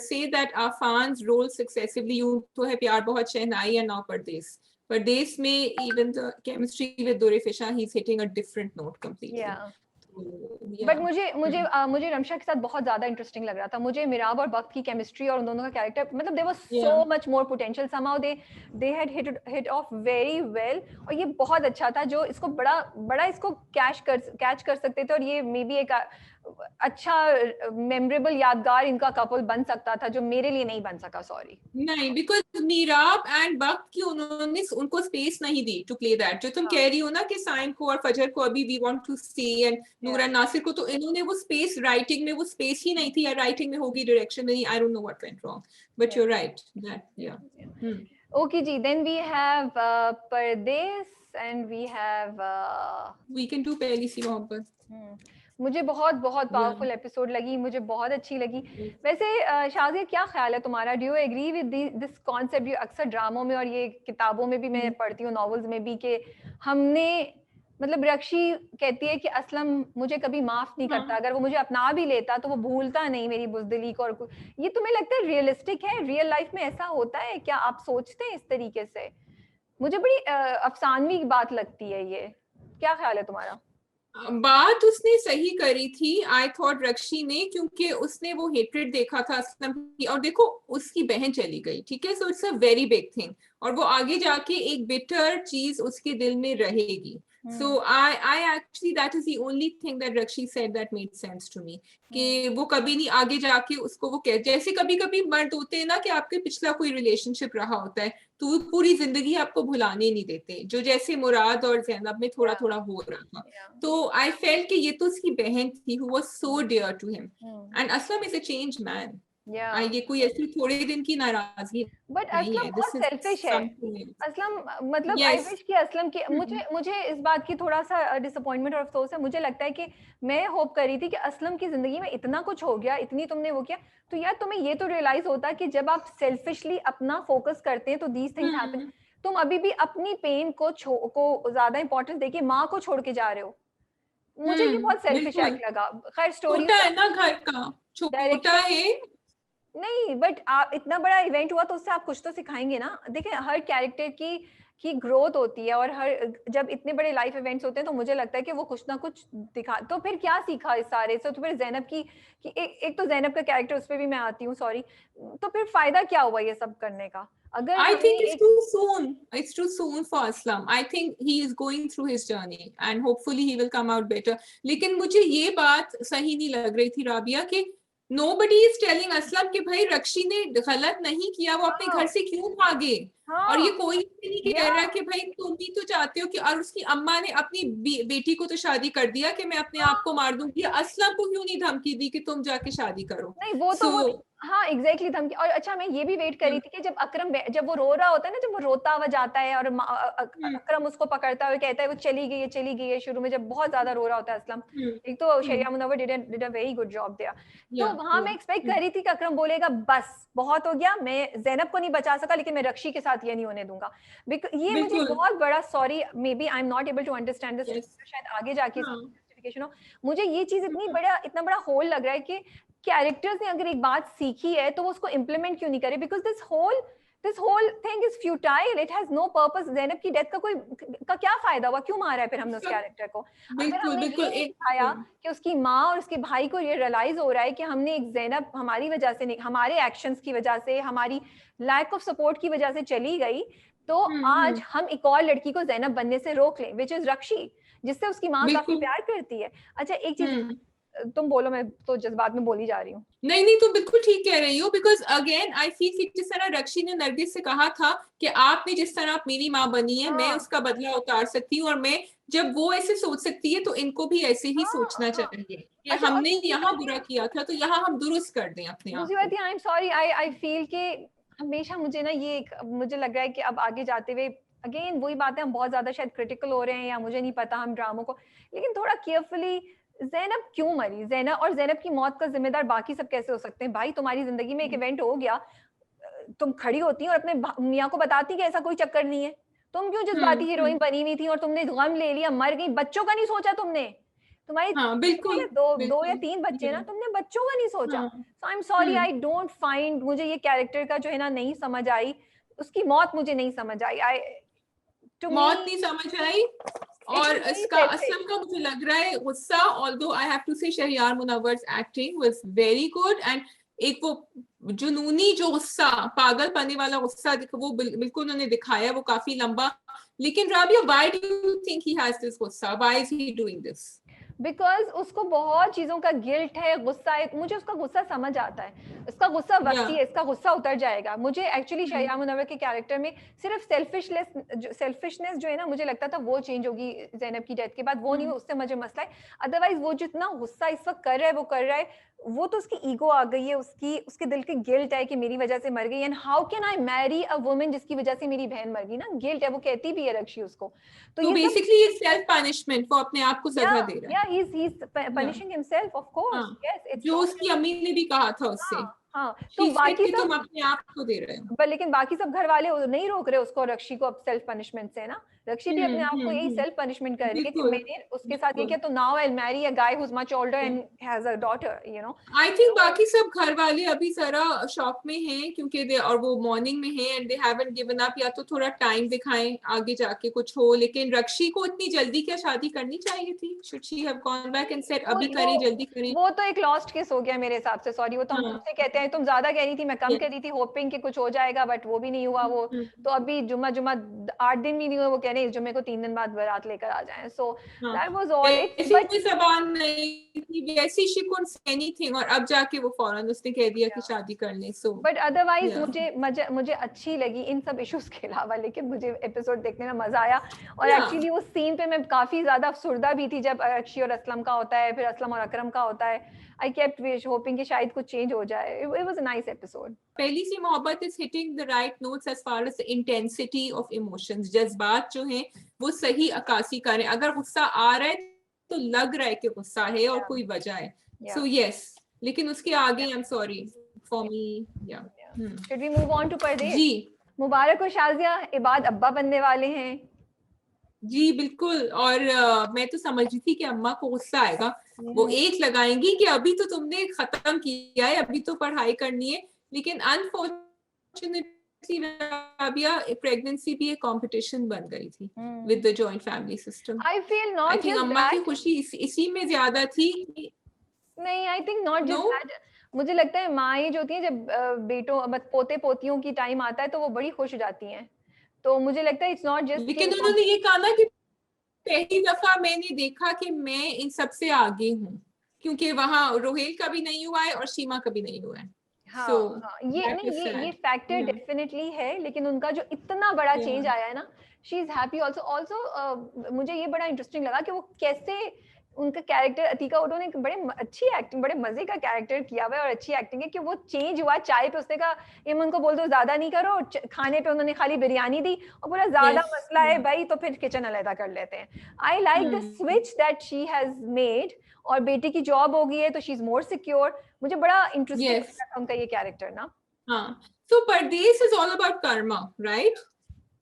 say that Afan's role successively, यूं तो है प्यार बहुत शहनाई and now परदेस में even the chemistry with Dore Fisha, he's hitting a different note completely. But मुझे रमशा के साथ बहुत ज्यादा इंटरेस्टिंग लग रहा था. मुझे मिराब और वक्त की केमिस्ट्री और उन दोनों का कैरेक्टर, मतलब there was so much more potential. Somehow they had hit off very well. और ये बहुत अच्छा था जो इसको बड़ा इसको कैच कर सकते थे. और ये मे बी एक अच्छा मेमोरेबल यादगार इनका कपल बन सकता था, जो मेरे लिए नहीं बन सका. सॉरी नहीं, बिकॉज मीराब एंड वक्त की उन्होंने उनको स्पेस नहीं दी टू प्ले दैट. जो तुम कह रही हो ना कि साइम को और फजर को अभी we want to see, and Noora Nasir को, तो इन्होंने वो स्पेस, राइटिंग में वो स्पेस ही नहीं थी, या राइटिंग में होगी, डायरेक्शन में नहीं, I don't know what went wrong, but you are right that. या ओके जी, then we have Pardes and we have we can do Pehli Si मोहब्बत. मुझे बहुत पावरफुल एपिसोड लगी, मुझे बहुत अच्छी लगी. वैसे शाज़िया, क्या ख्याल है तुम्हारा? Do you agree with this concept? ये अक्सर ड्रामों में और ये किताबों में भी मैं पढ़ती हूँ, नॉवेल्स में भी, कि हमने मतलब रक्षी कहती है कि असलम मुझे कभी माफ नहीं करता. अगर वो मुझे अपना भी लेता तो वो भूलता नहीं मेरी बुज़दिली को. और ये तुम्हें लगता है रियलिस्टिक है? रियल लाइफ में ऐसा होता है क्या? आप सोचते हैं इस तरीके से? मुझे बड़ी अफसानवी बात लगती है ये. क्या ख्याल है तुम्हारा? बात उसने सही करी थी, आई थॉट रक्षी ने, क्योंकि उसने वो हेट्रेड देखा था असलम की, और देखो उसकी बहन चली गई, ठीक है, so it's a very big thing, और वो आगे जाके एक बिटर चीज उसके दिल में रहेगी. So I actually, that is the only thing that Rakshi said that made sense to me. कि वो कभी नहीं आगे जाके उसको वो कह, जैसे कभी कभी मर्द होते हैं ना कि आपके पिछला कोई रिलेशनशिप रहा होता है तो वो पूरी जिंदगी आपको भुलाने नहीं देते, जो जैसे मुराद और जैनब में थोड़ा थोड़ा हो रहा था. तो आई फेल्ट कि ये तो उसकी बहन थी who was so dear to him, and Aslam is a changed man. ये कोई ऐसी थोड़े दिन की नाराजगी बट असलम बहुत सेल्फिश है. असलम मतलब आई विश कि असलम के मुझे इस बात की थोड़ा सा डिसअपॉइंटमेंट और अफसोस है. मुझे लगता है कि मैं होप कर रही थी कि असलम की जिंदगी में इतना कुछ हो गया, इतनी तुमने वो किया, तो यार तुम्हें ये तो रियलाइज होता कि जब आप सेल्फिशली अपना फोकस करते हैं तो दीज थिंग्स हैपन. तुम अभी भी अपनी पेन को ज्यादा इंपॉर्टेंस देके माँ को छोड़ के जा रहे हो. मुझे ये बहुत सेल्फिश एक्ट लगा. खैर स्टोरी छोटा है ना, घर का छोटा है नहीं, बट आप इतना बड़ा इवेंट हुआ तो उससे आप कुछ तो सिखाएंगे ना. देखिए हर कैरेक्टर की ग्रोथ होती है, और हर जब इतने बड़े लाइफ इवेंट्स होते हैं तो मुझे लगता है कि वो कुछ ना कुछ दिखा. तो फिर क्या सीखा इस सारे से? तो फिर जैनब की एक तो जैनब का कैरेक्टर, उस पर भी मैं आती हूँ, सॉरी. तो फिर फायदा क्या हुआ ये सब करने का? अगर I think it's too soon. It's too soon for Aslam. I think he is going through his journey and hopefully he will come out better. लेकिन मुझे ये बात सही नहीं लग रही थी राबिया कि nobody is telling Aslam कि भाई रक्षी ने गलत नहीं किया, वो अपने घर से क्यों भागे. और ये कोई नहीं कह रहा कि भाई तुम भी तो चाहते हो कि, और उसकी अम्मा ने अपनी बेटी को तो शादी कर दिया कि मैं अपने आप को मार दूंगी. असलम को क्यों नहीं धमकी दी कि तुम जाके शादी करो? नहीं वो तो हाँ एग्जैक्टली धमकी. और अच्छा मैं ये भी वेट कर रही थी कि जब वो रो रहा होता है ना, जब वो रोता हुआ जाता है और अकरम उसको पकड़ता हुआ कहता है वो चली गई है, शुरू में जब बहुत ज्यादा रो रहा होता है असलम. एक तो Shariya Munawwar did a very good job there. तो वहां मैं एक्सपेक्ट कर रही थी कि अकरम बोलेगा बस बहुत हो गया, मैं जैनब को नहीं बचा सका लेकिन मैं रक्षी के साथ ये नहीं होने दूंगा. ये मुझे बहुत बड़ा, sorry maybe I am not able to understand this, शायद आगे जाके जस्टिफिकेशन हो. मुझे ये चीज इतना बड़ा होल लग रहा है कि कैरेक्टर्स ने अगर एक बात सीखी है तो वो उसको इम्प्लीमेंट क्यों नहीं करे? Because this whole thing is futile, it has no purpose. Zainab की डेथ का क्या फायदा हुआ? क्यों मारा है फिर हमने उस कैरेक्टर को? अगर हमने ये दिखाया कि उसकी माँ और उसके भाई को ये रियलाइज हो रहा है कि हमने एक जैनब हमारी वजह से, हमारे एक्शंस की वजह से, हमारी लैक ऑफ सपोर्ट की वजह से चली गई, तो आज हम एक और लड़की को जैनब बनने से रोक लें, विच इज रक्षी, जिससे उसकी माँ काफी प्यार करती है. अच्छा एक चीज तुम बोलो, मैं तो जज्बात में बोली जा रही हूँ. नहीं तुम बिल्कुल ठीक कह रही हो, बिकॉज अगेन आई फील कि जिस तरह रक्षी ने नरगिस से कहा था कि आपने जिस तरह आप मेरी माँ बनी है, मैं उसका बदला उतार सकती हूँ, और मैं जब वो ऐसे सोच सकती है तो इनको भी ऐसे ही सोचना चाहिए कि हमने यहाँ बुरा किया था तो यहाँ हम दुरुस्त कर दें अपने आप को. आई एम सॉरी, आई फील कि हमेशा मुझे ना ये मुझे लग रहा है कि अब आगे जाते हुए अगेन वही बात है, हम बहुत ज्यादा शायद क्रिटिकल हो रहे हैं, या मुझे नहीं पता हम ड्रामों को, लेकिन थोड़ा केयरफुली जैनब क्यों मरी? और जैनब की मौत का जिम्मेदार बाकी सब कैसे हो सकते हैं? भाई तुम्हारी जिंदगी में एक इवेंट हो गया, तुम खड़ी होती और अपने मियाँ को बताती कि ऐसा कोई चक्कर नहीं है. तुम क्यों जज्बाती हीरोइन बनी हुई थी और तुमने गम ले लिया, मर गई, बच्चों का नहीं सोचा तुमने? तुम्हारी बिल्कुल दो या तीन बच्चे ना, तुमने बच्चों का नहीं सोचा. So I am sorry, I don't find, मुझे ये कैरेक्टर का जो है ना नहीं समझ आई, उसकी मौत मुझे नहीं समझ आई. मौत नहीं समझ आई. और इसका असलम का मुझे लग रहा है गुस्सा, although I have to say Shahryar मुनव्वर's acting was very good, and एक वो जुनूनी जो गुस्सा, पागल पने वाला गुस्सा वो बिल्कुल उन्होंने दिखाया, वो काफी लंबा. लेकिन Rabia, why do you think he has this गुस्सा? Why is he doing this? Because उसको बहुत चीजों का गिल्ट है, गुस्सा है. मुझे उसका गुस्सा समझ आता है. इसका गुस्सा वक्ती है, इसका गुस्सा उतर जाएगा. मुझे एक्चुअली शहरियार मुनव्वर के कैरेक्टर में सिर्फ सेल्फिशनेस जो है ना, मुझे लगता था वो चेंज होगी ज़ैनब की डेथ के बाद. वो नहीं, उससे मुझे मसला है. अदरवाइज वो जितना गुस्सा इस वक्त कर रहा है, वो कर रहा है, वो तो उसकी ईगो आ गई है, उसके दिल की गिल्ट है कि मेरी वजह से मर गई. And how can I marry a woman जिसकी वजह से मेरी बहन मर गई ना. गिल्ट है, वो कहती भी है रक्षी उसको. तो बेसिकली ये सेल्फ पनिशमेंट, वो अपने आप को सजा दे रहा है. या he is punishing himself, of course. Yes, it's जो उसकी अम्मी ने भी कहा था उससे. हाँ, तो बाकी सब तुम अपने आप को दे रहे हो. लेकिन बाकी सब घर वाले नहीं रोक रहे उसको, रक्षी को, अब सेल्फ पनिशमेंट से ना. रक्षी भी अपने आप को यही सेल्फ पनिशमेंट कर रही है कि मैंने उसके साथ ये किया, तो now I will marry a guy who is much older and has a daughter, you know. I think बाकी सब घर वाले अभी जरा शॉक में हैं क्योंकि दे, और वो मॉर्निंग में हैं and they haven't given up. या तो थोड़ा टाइम दिखाएं, आगे जाके कुछ हो. लेकिन रक्षी को इतनी जल्दी क्या शादी करनी चाहिए थी? Should she have gone back and said अभी करें, जल्दी करें? वो तो एक लॉस्ट केस हो गया मेरे हिसाब से. सॉरी, वो तो हम खुद से कहते हैं तुम ज्यादा कह रही थी, मैं कम कह रही थी, होपिंग कि कुछ हो जाएगा, बट वो भी नहीं हुआ. वो तो अभी जुम्मा 8 दिन भी नहीं हुए, वो कह रहे हैं इस जुम्मे को 3 दिन बाद बारात लेकर आ जाएं. So that was all. ऐसी कोई ज़बान नहीं थी वैसी, शी कुडंट से एनीथिंग, और अब जाके वो फौरन उसने कह दिया कि शादी कर ले. सो बट अदरवाइज मुझे अच्छी लगी इन सब इश्यूज के अलावा. लेकिन मुझे एपिसोड देखने में मजा आया. और एक्चुअली वो सीन पे मैं काफी ज्यादा अफसुर्दा भी थी जब अक्षी और असलम का होता है, फिर असलम और अकरम का होता है. I kept hoping कि शायद कुछ चेंज हो जाए. It was a nice episode. पहली सी मोहब्बत is hitting the right notes as far as the intensity of emotions. जज्बात जो हैं वो सही अक्कासी करें. अगर गुस्सा आ रहा है तो लग रहा है कि गुस्सा है और कोई वजह है. So yes, लेकिन उसके आगे I'm sorry for me. Should we move on to परदेस? जी. मुबारक और शाजिया, इबाद अब्बा बनने वाले हैं. जी बिल्कुल. और मैं तो समझ रही थी कि अम्मा को गुस्सा आएगा. वो एक लगाएंगी कि अभी तो तुमने खत्म किया है, अभी तो पढ़ाई करनी है. लेकिन अनफॉर्चुनेटली राबिया, प्रेगनेंसी भी एक कंपटीशन बन गई थी with the joint family system. I feel not just अम्मा की खुशी इसी में ज्यादा थी. नहीं, I think not just that. मुझे लगता है माएँ जो होती हैं, जब बेटों पोते पोतियों की टाइम आता है तो वो बड़ी खुश हो जाती हैं. तो मुझे लगता है इट्स नॉट जस्ट. लेकिन उन्होंने ये कहा ना कि पहली दफा मैंने देखा कि मैं इन सबसे आगे हूँ, क्योंकि वहाँ रोहेल का भी नहीं हुआ है और सीमा का भी नहीं हुआ है. ये फैक्टर डेफिनेटली है. लेकिन उनका जो इतना बड़ा चेंज आया है ना, शी इज हैप्पी ऑल्सो. मुझे ये बड़ा इंटरेस्टिंग लगा कि वो कैसे उनका कैरेक्टर, अतीका ओटो ने बड़े अच्छी एक्टिंग, बड़े मजे का कैरेक्टर किया हुआ है और अच्छी एक्टिंग है कि वो चेंज हुआ. चाय पे उसने कहा इमन को बोल दो ज्यादा नहीं करो, खाने पे उन्होंने खाली बिरयानी दी और बोला ज्यादा मसला है भाई तो फिर किचन अलग कर लेते हैं. I like the switch that she has made. और बेटी की जॉब हो गई है तो शी इज मोर सिक्योर. मुझे बड़ा इंटरेस्टिंग लगा उनका ये कैरेक्टर ना. हाँ, तो परदेस is all about Karma, right?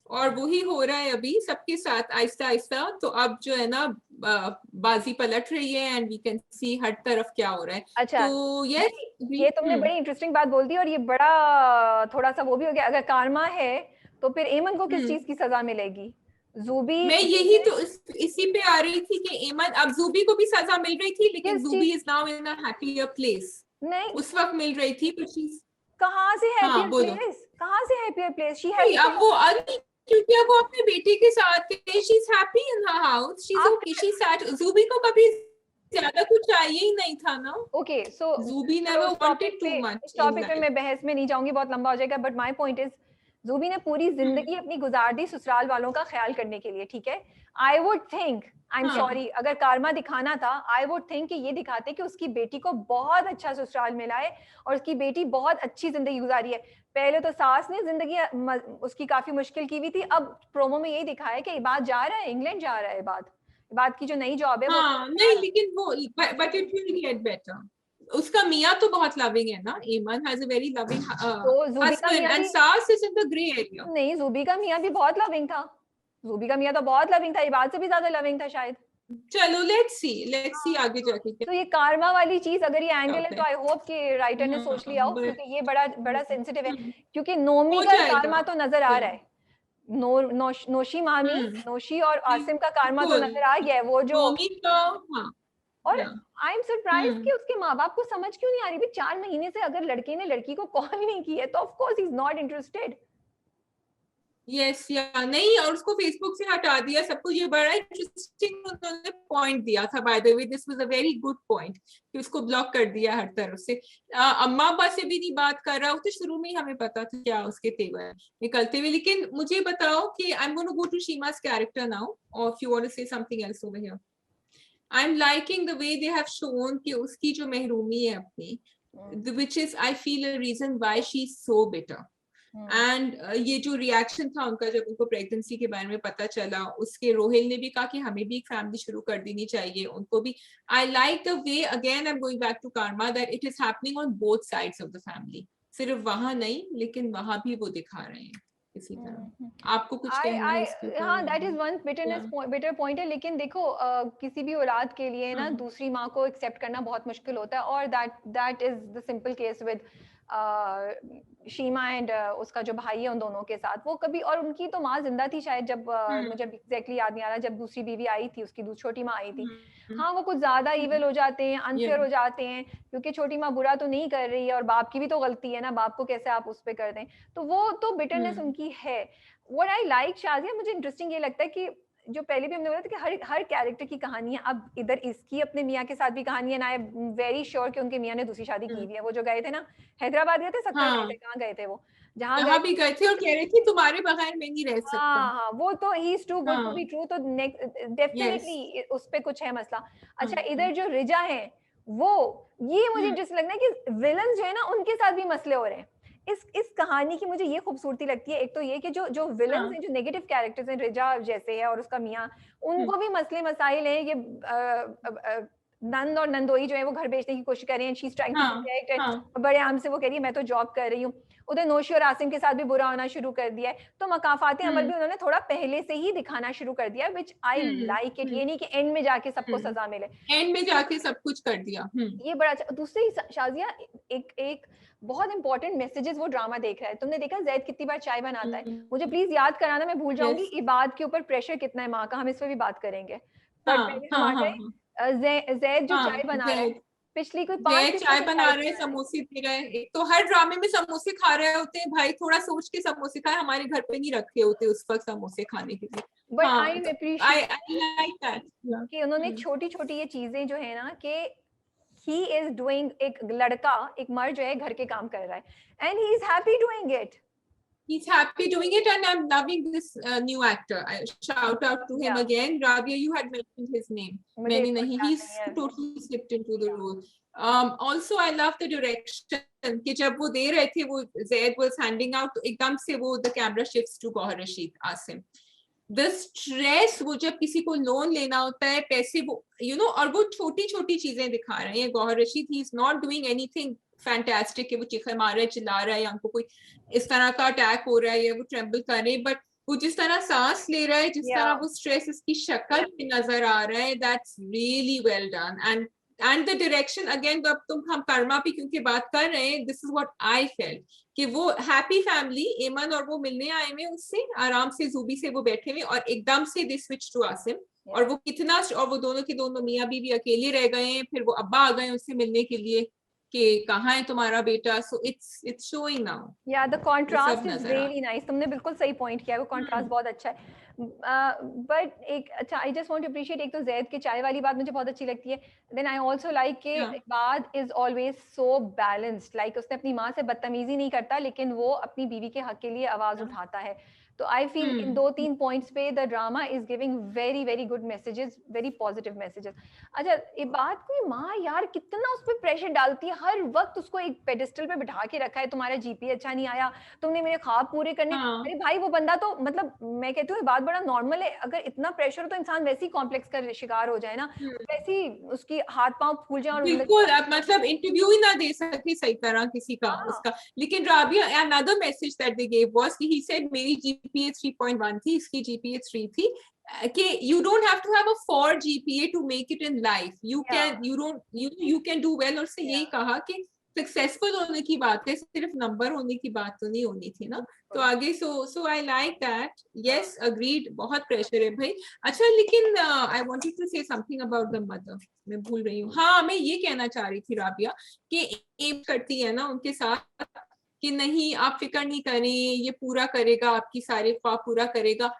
और वही हो रहा है अभी सबके साथ आहिस्ता आहिस्ता. तो अब जो है ना बाजी पलट रही है एंड वी कैन सी हर तरफ क्या हो रहा है. अच्छा, तो ये तुमने बड़ी इंटरेस्टिंग बात बोल दी. और ये बड़ा थोड़ा सा वो भी हो गया, अगर कर्मा है तो फिर एमन को किस चीज की सजा मिलेगी? ज़ूबी, मैं यही तो इसी पे आ रही थी कि एमन, अब ज़ूबी को भी सजा मिल रही थी लेकिन Zubi is now in a happier place. नहीं, उस वक्त मिल रही थी पर कहाँ से हैप्पियर प्लेस? कहाँ से हैप्पियर प्लेस? शी हैज, अब वो क्योंकि अब वो अपने बेटे के साथ है. She is happy in her house. She is okay. She sad. Zubi को कभी ज्यादा कुछ चाहिए ही नहीं था ना. Okay, so Zubi never wanted too much. इस टॉपिक पे मैं बहस में नहीं जाऊंगी, बहुत लंबा हो जाएगा. बट माय पॉइंट इज, ज़ूबी ने पूरी जिंदगी अपनी गुजार दी ससुराल वालों का ख्याल करने के लिए, ठीक है. I would think, I am sorry, अगर कारमा दिखाना था, आई वुड थिंक कि ये दिखाते कि उसकी बेटी को बहुत अच्छा ससुराल मिला है और उसकी बेटी बहुत अच्छी जिंदगी गुजारी है. पहले तो सास ने जिंदगी उसकी काफी मुश्किल की हुई थी. अब प्रोमो में यही दिखाया है कि इबाद जा रहा है, इंग्लैंड जा रहा है. इबाद की जो नई जॉब है नहीं, लेकिन वो but it will get better. उसका मियाँ तो बहुत लविंग है ना. Eman has a very loving husband and सास is in the grey area. नहीं, ज़ूबी का मियाँ भी बहुत लविंग था. ज़ूबी का मियाँ तो बहुत लविंग था, इबाद से भी ज्यादा लविंग था शायद. चलो लेट्स सी आगे जाके. तो ये कारमा वाली चीज अगर ये एंगल है तो आई होप कि राइटर ने सोच लिया हो, क्योंकि ये बड़ा सेंसिटिव है. क्योंकि नोमी का कारमा तो नजर आ रहा है. नोशी मामी, नोशी और आसिम का कारमा तो नजर आ गया है, वो जो और आई एम सरप्राइज कि उसके माँ बाप को समझ क्यों नहीं आ रही भी 4 महीने से अगर लड़के ने लड़की को कॉल नहीं की है तो of course he is not interested. Yes या नहीं, और उसको फेसबुक से हटा दिया सब कुछ। ये बड़ा इंटरेस्टिंग उन्होंने पॉइंट दिया था, by the way this was a very good point, कि उसको ब्लॉक कर दिया हर तरफ से। अम्मा अब्बा से भी नहीं बात कर रहा, वो तो शुरू में ही हमें पता था क्या उसके तेवर निकलते हुए। लेकिन मुझे बताओ कि I am going to go to Sheema's character now, और if you want to say something else over here. I am liking the way they have shown कि उसकी जो महरूमी है अपनी, which is I feel a reason why she's so bitter. And ये जो reaction था उनका जब उनको प्रेगनेंसी के बारे में पता चला, उसके रोहिल ने भी कहा कि हमें भी एक फैमिली शुरू कर देनी चाहिए, उनको भी। I like the way, again I am going back to karma, that it is happening on both sides of the family. सिर्फ वहां नहीं, लेकिन वहां भी वो दिखा रहे हैं इसी तरह। आपको कुछ कहना है इसके ऊपर? हाँ, that is one bitter point है। लेकिन देखो किसी भी औलाद के लिए ना दूसरी माँ को एक्सेप्ट करना बहुत मुश्किल होता है, और that is the simple case with शीमा and उसका जो भाई है, उन दोनों के साथ। वो कभी, और उनकी तो माँ जिंदा थी शायद जब मुझे एग्जैक्टली याद नहीं आ रहा, जब दूसरी बीवी आई थी, उसकी छोटी माँ आई थी। हाँ, वो कुछ ज्यादा इविल हो जाते हैं, अनफेयर हो जाते हैं, क्योंकि छोटी माँ बुरा तो नहीं कर रही है और बाप की भी तो गलती है ना, बाप को कैसे आप उस पर कर दें। तो वो तो बिटरनेस उनकी है। व्हाट आई लाइक शाजिया, मुझे इंटरेस्टिंग ये लगता है कि जो पहले भी हमने बोला था कि हर कैरेक्टर की कहानी है। अब इधर इसकी अपने मियाँ के साथ भी कहानी है, ना आई एम वेरी श्योर कि उनके मियाँ ने दूसरी शादी की हुई है। वो जो गए थे ना, हैदराबाद गए थे, सक्कर गए थे, कहाँ गए थे वो, जहाँ भी गए थे और कह रहे थे तुम्हारे बगैर मैं नहीं रह सकता। हाँ, वो तो he is too good to be true, तो डेफिनेटली उस पे कुछ है मसला। अच्छा, इधर जो रिजा है, वो ये मुझे इंटरेस्ट लगना है कि विलन जो है ना, उनके साथ भी मसले हो रहे हैं। इस कहानी की मुझे ये खूबसूरती लगती है। एक तो ये कि जो विलन्स हैं, जो नेगेटिव कैरेक्टर्स हैं, रिजा जैसे है और उसका मियाँ, उनको भी मसले मसाइल हैं। ये नंद और नंदोई जो है वो घर बेचने की कोशिश कर रही हैं, she is trying to protect, बड़े आम से वो कह रही है मैं तो जॉब कर रही हूँ। उधर नौशी और आसिम के साथ भी बुरा होना शुरू कर दिया है। तो मकाफाती अमल भी उन्होंने थोड़ा पहले से ही दिखाना शुरू कर दिया, विच आई लाइक इट। ये नहीं कि एंड में जाके सबको सजा मिले, एंड में जाके सब कुछ कर दिया। ये बड़ा अच्छा। दूसरी शाजिया, एक बहुत इंपॉर्टेंट मैसेजेस वो ड्रामा देख रहा है। तुमने देखा जैद कितनी बार चाय बनाता है? मुझे प्लीज याद कराना, मैं भूल जाऊंगी। इबाद के ऊपर प्रेशर कितना है माँ का, हम इस पर भी बात करेंगे। पर पहले हम आ जाए, जैद जो चाय बना रहा है, पिछली कोई 5 चाय बना रहे हैं, समोसे दे रहे हैं। एक तो हर ड्रामे में समोसे खा रहे होते हैं भाई, थोड़ा सोच के समोसे खाए, हमारे घर पे नहीं रखे होते उस वक्त समोसे खाने के लिए। But I appreciate like that कि उन्होंने छोटी छोटी ये चीजें जो है ना, कि ही इज डूइंग, एक लड़का, एक मर्द जो है घर के काम कर रहा है and he is happy doing it. He's happy doing it, and I'm loving this new actor. I shout out to him again. Rabia, you had mentioned his name. He's totally slipped into the role. Also, I love the direction. कि जब वो दे रहे थे, वो Zaid was handing out, एकदम से वो the camera shifts to Gauhar Rashid, Asim. The stress, वो जब किसी को लोन लेना होता है, पैसे वो और वो छोटी छोटी चीजें दिखा रहे हैं। Gohar Rasheed, he is not doing anything fantastic कि वो चीखे मार रहा है, चिल्ला रहा है, या उनको कोई इस तरह का अटैक हो रहा है या वो ट्रेम्बल कर रहे हैं, बट वो जिस तरह सांस ले रहा है, जिस तरह वो स्ट्रेस इसकी शक्ल में नजर आ रहा है, that's really well done. And the direction, again अब तुम हम कर्मा भी क्योंकि बात कर रहे हैं, this is what I felt कि वो हैप्पी फैमिली, एमन और वो मिलने आए हुए उससे आराम से, जूबी से वो बैठे हुए, और एकदम से दे स्विच टू आसिम, और वो कितना, और वो दोनों के दोनों मियाँ बीवी अकेले रह गए हैं, फिर वो अब्बा आ गए उससे मिलने के लिए कि कहाँ है तुम्हारा बेटा। सो इट्स शोइंग नाउ, या the contrast is really nice. तुमने बिल्कुल सही पॉइंट किया, वो कंट्रास्ट बहुत अच्छा है। बट एक अच्छा, I just want to appreciate, एक तो जैद के चाय वाली बात मुझे बहुत अच्छी लगती है। देन आई आल्सो लाइक के Ibad is always so balanced, like उसने अपनी माँ से बदतमीजी नहीं करता, लेकिन वो अपनी बीवी के हक के लिए आवाज उठाता है। तो आई फील इन 2-3 पॉइंट्स पे the drama is giving very very good messages, very positive messages. अच्छा, इबाद की माँ यार कितना उस पर प्रेशर डालती है, हर वक्त उसको एक पेडिस्टल पे बिठा के रखा है, तुम्हारा जीपीए अच्छा नहीं आया, तुमने मेरे ख्वाब पूरे करने। अरे भाई, वो बंदा तो मतलब मैं कहती हूँ बात बड़ा नॉर्मल है, अगर इतना प्रेशर हो तो इंसान वैसे ही कॉम्प्लेक्स का शिकार हो जाए ना, वैसे ही उसकी हाथ पांव फूल जाए और बिल्कुल, अब मतलब इंटरव्यू ही ना दे सके सही तरह किसी का उसका। लेकिन Rabia, another message that they gave was कि ही सेड मेरी जीपीए 3.1 थी, इसकी जीपीए 3 थी, कि you don't have to have a 4 GPA to make it in life. You can do well। और से यही कहा कि सक्सेसफुल होने की बात है, सिर्फ नंबर होने की बात तो नहीं होनी थी ना। तो आगे so I like that, yes agreed, बहुत प्रेशर है भाई। अच्छा लेकिन I wanted to say something about the mother, मैं भूल रही हूँ। हाँ, मैं ये कहना चाह रही थी राबिया कि एम करती है ना उनके साथ कि नहीं आप फिक्र नहीं करें, ये पूरा करेगा, आपकी सारे ख्वाब पूरा करेगा।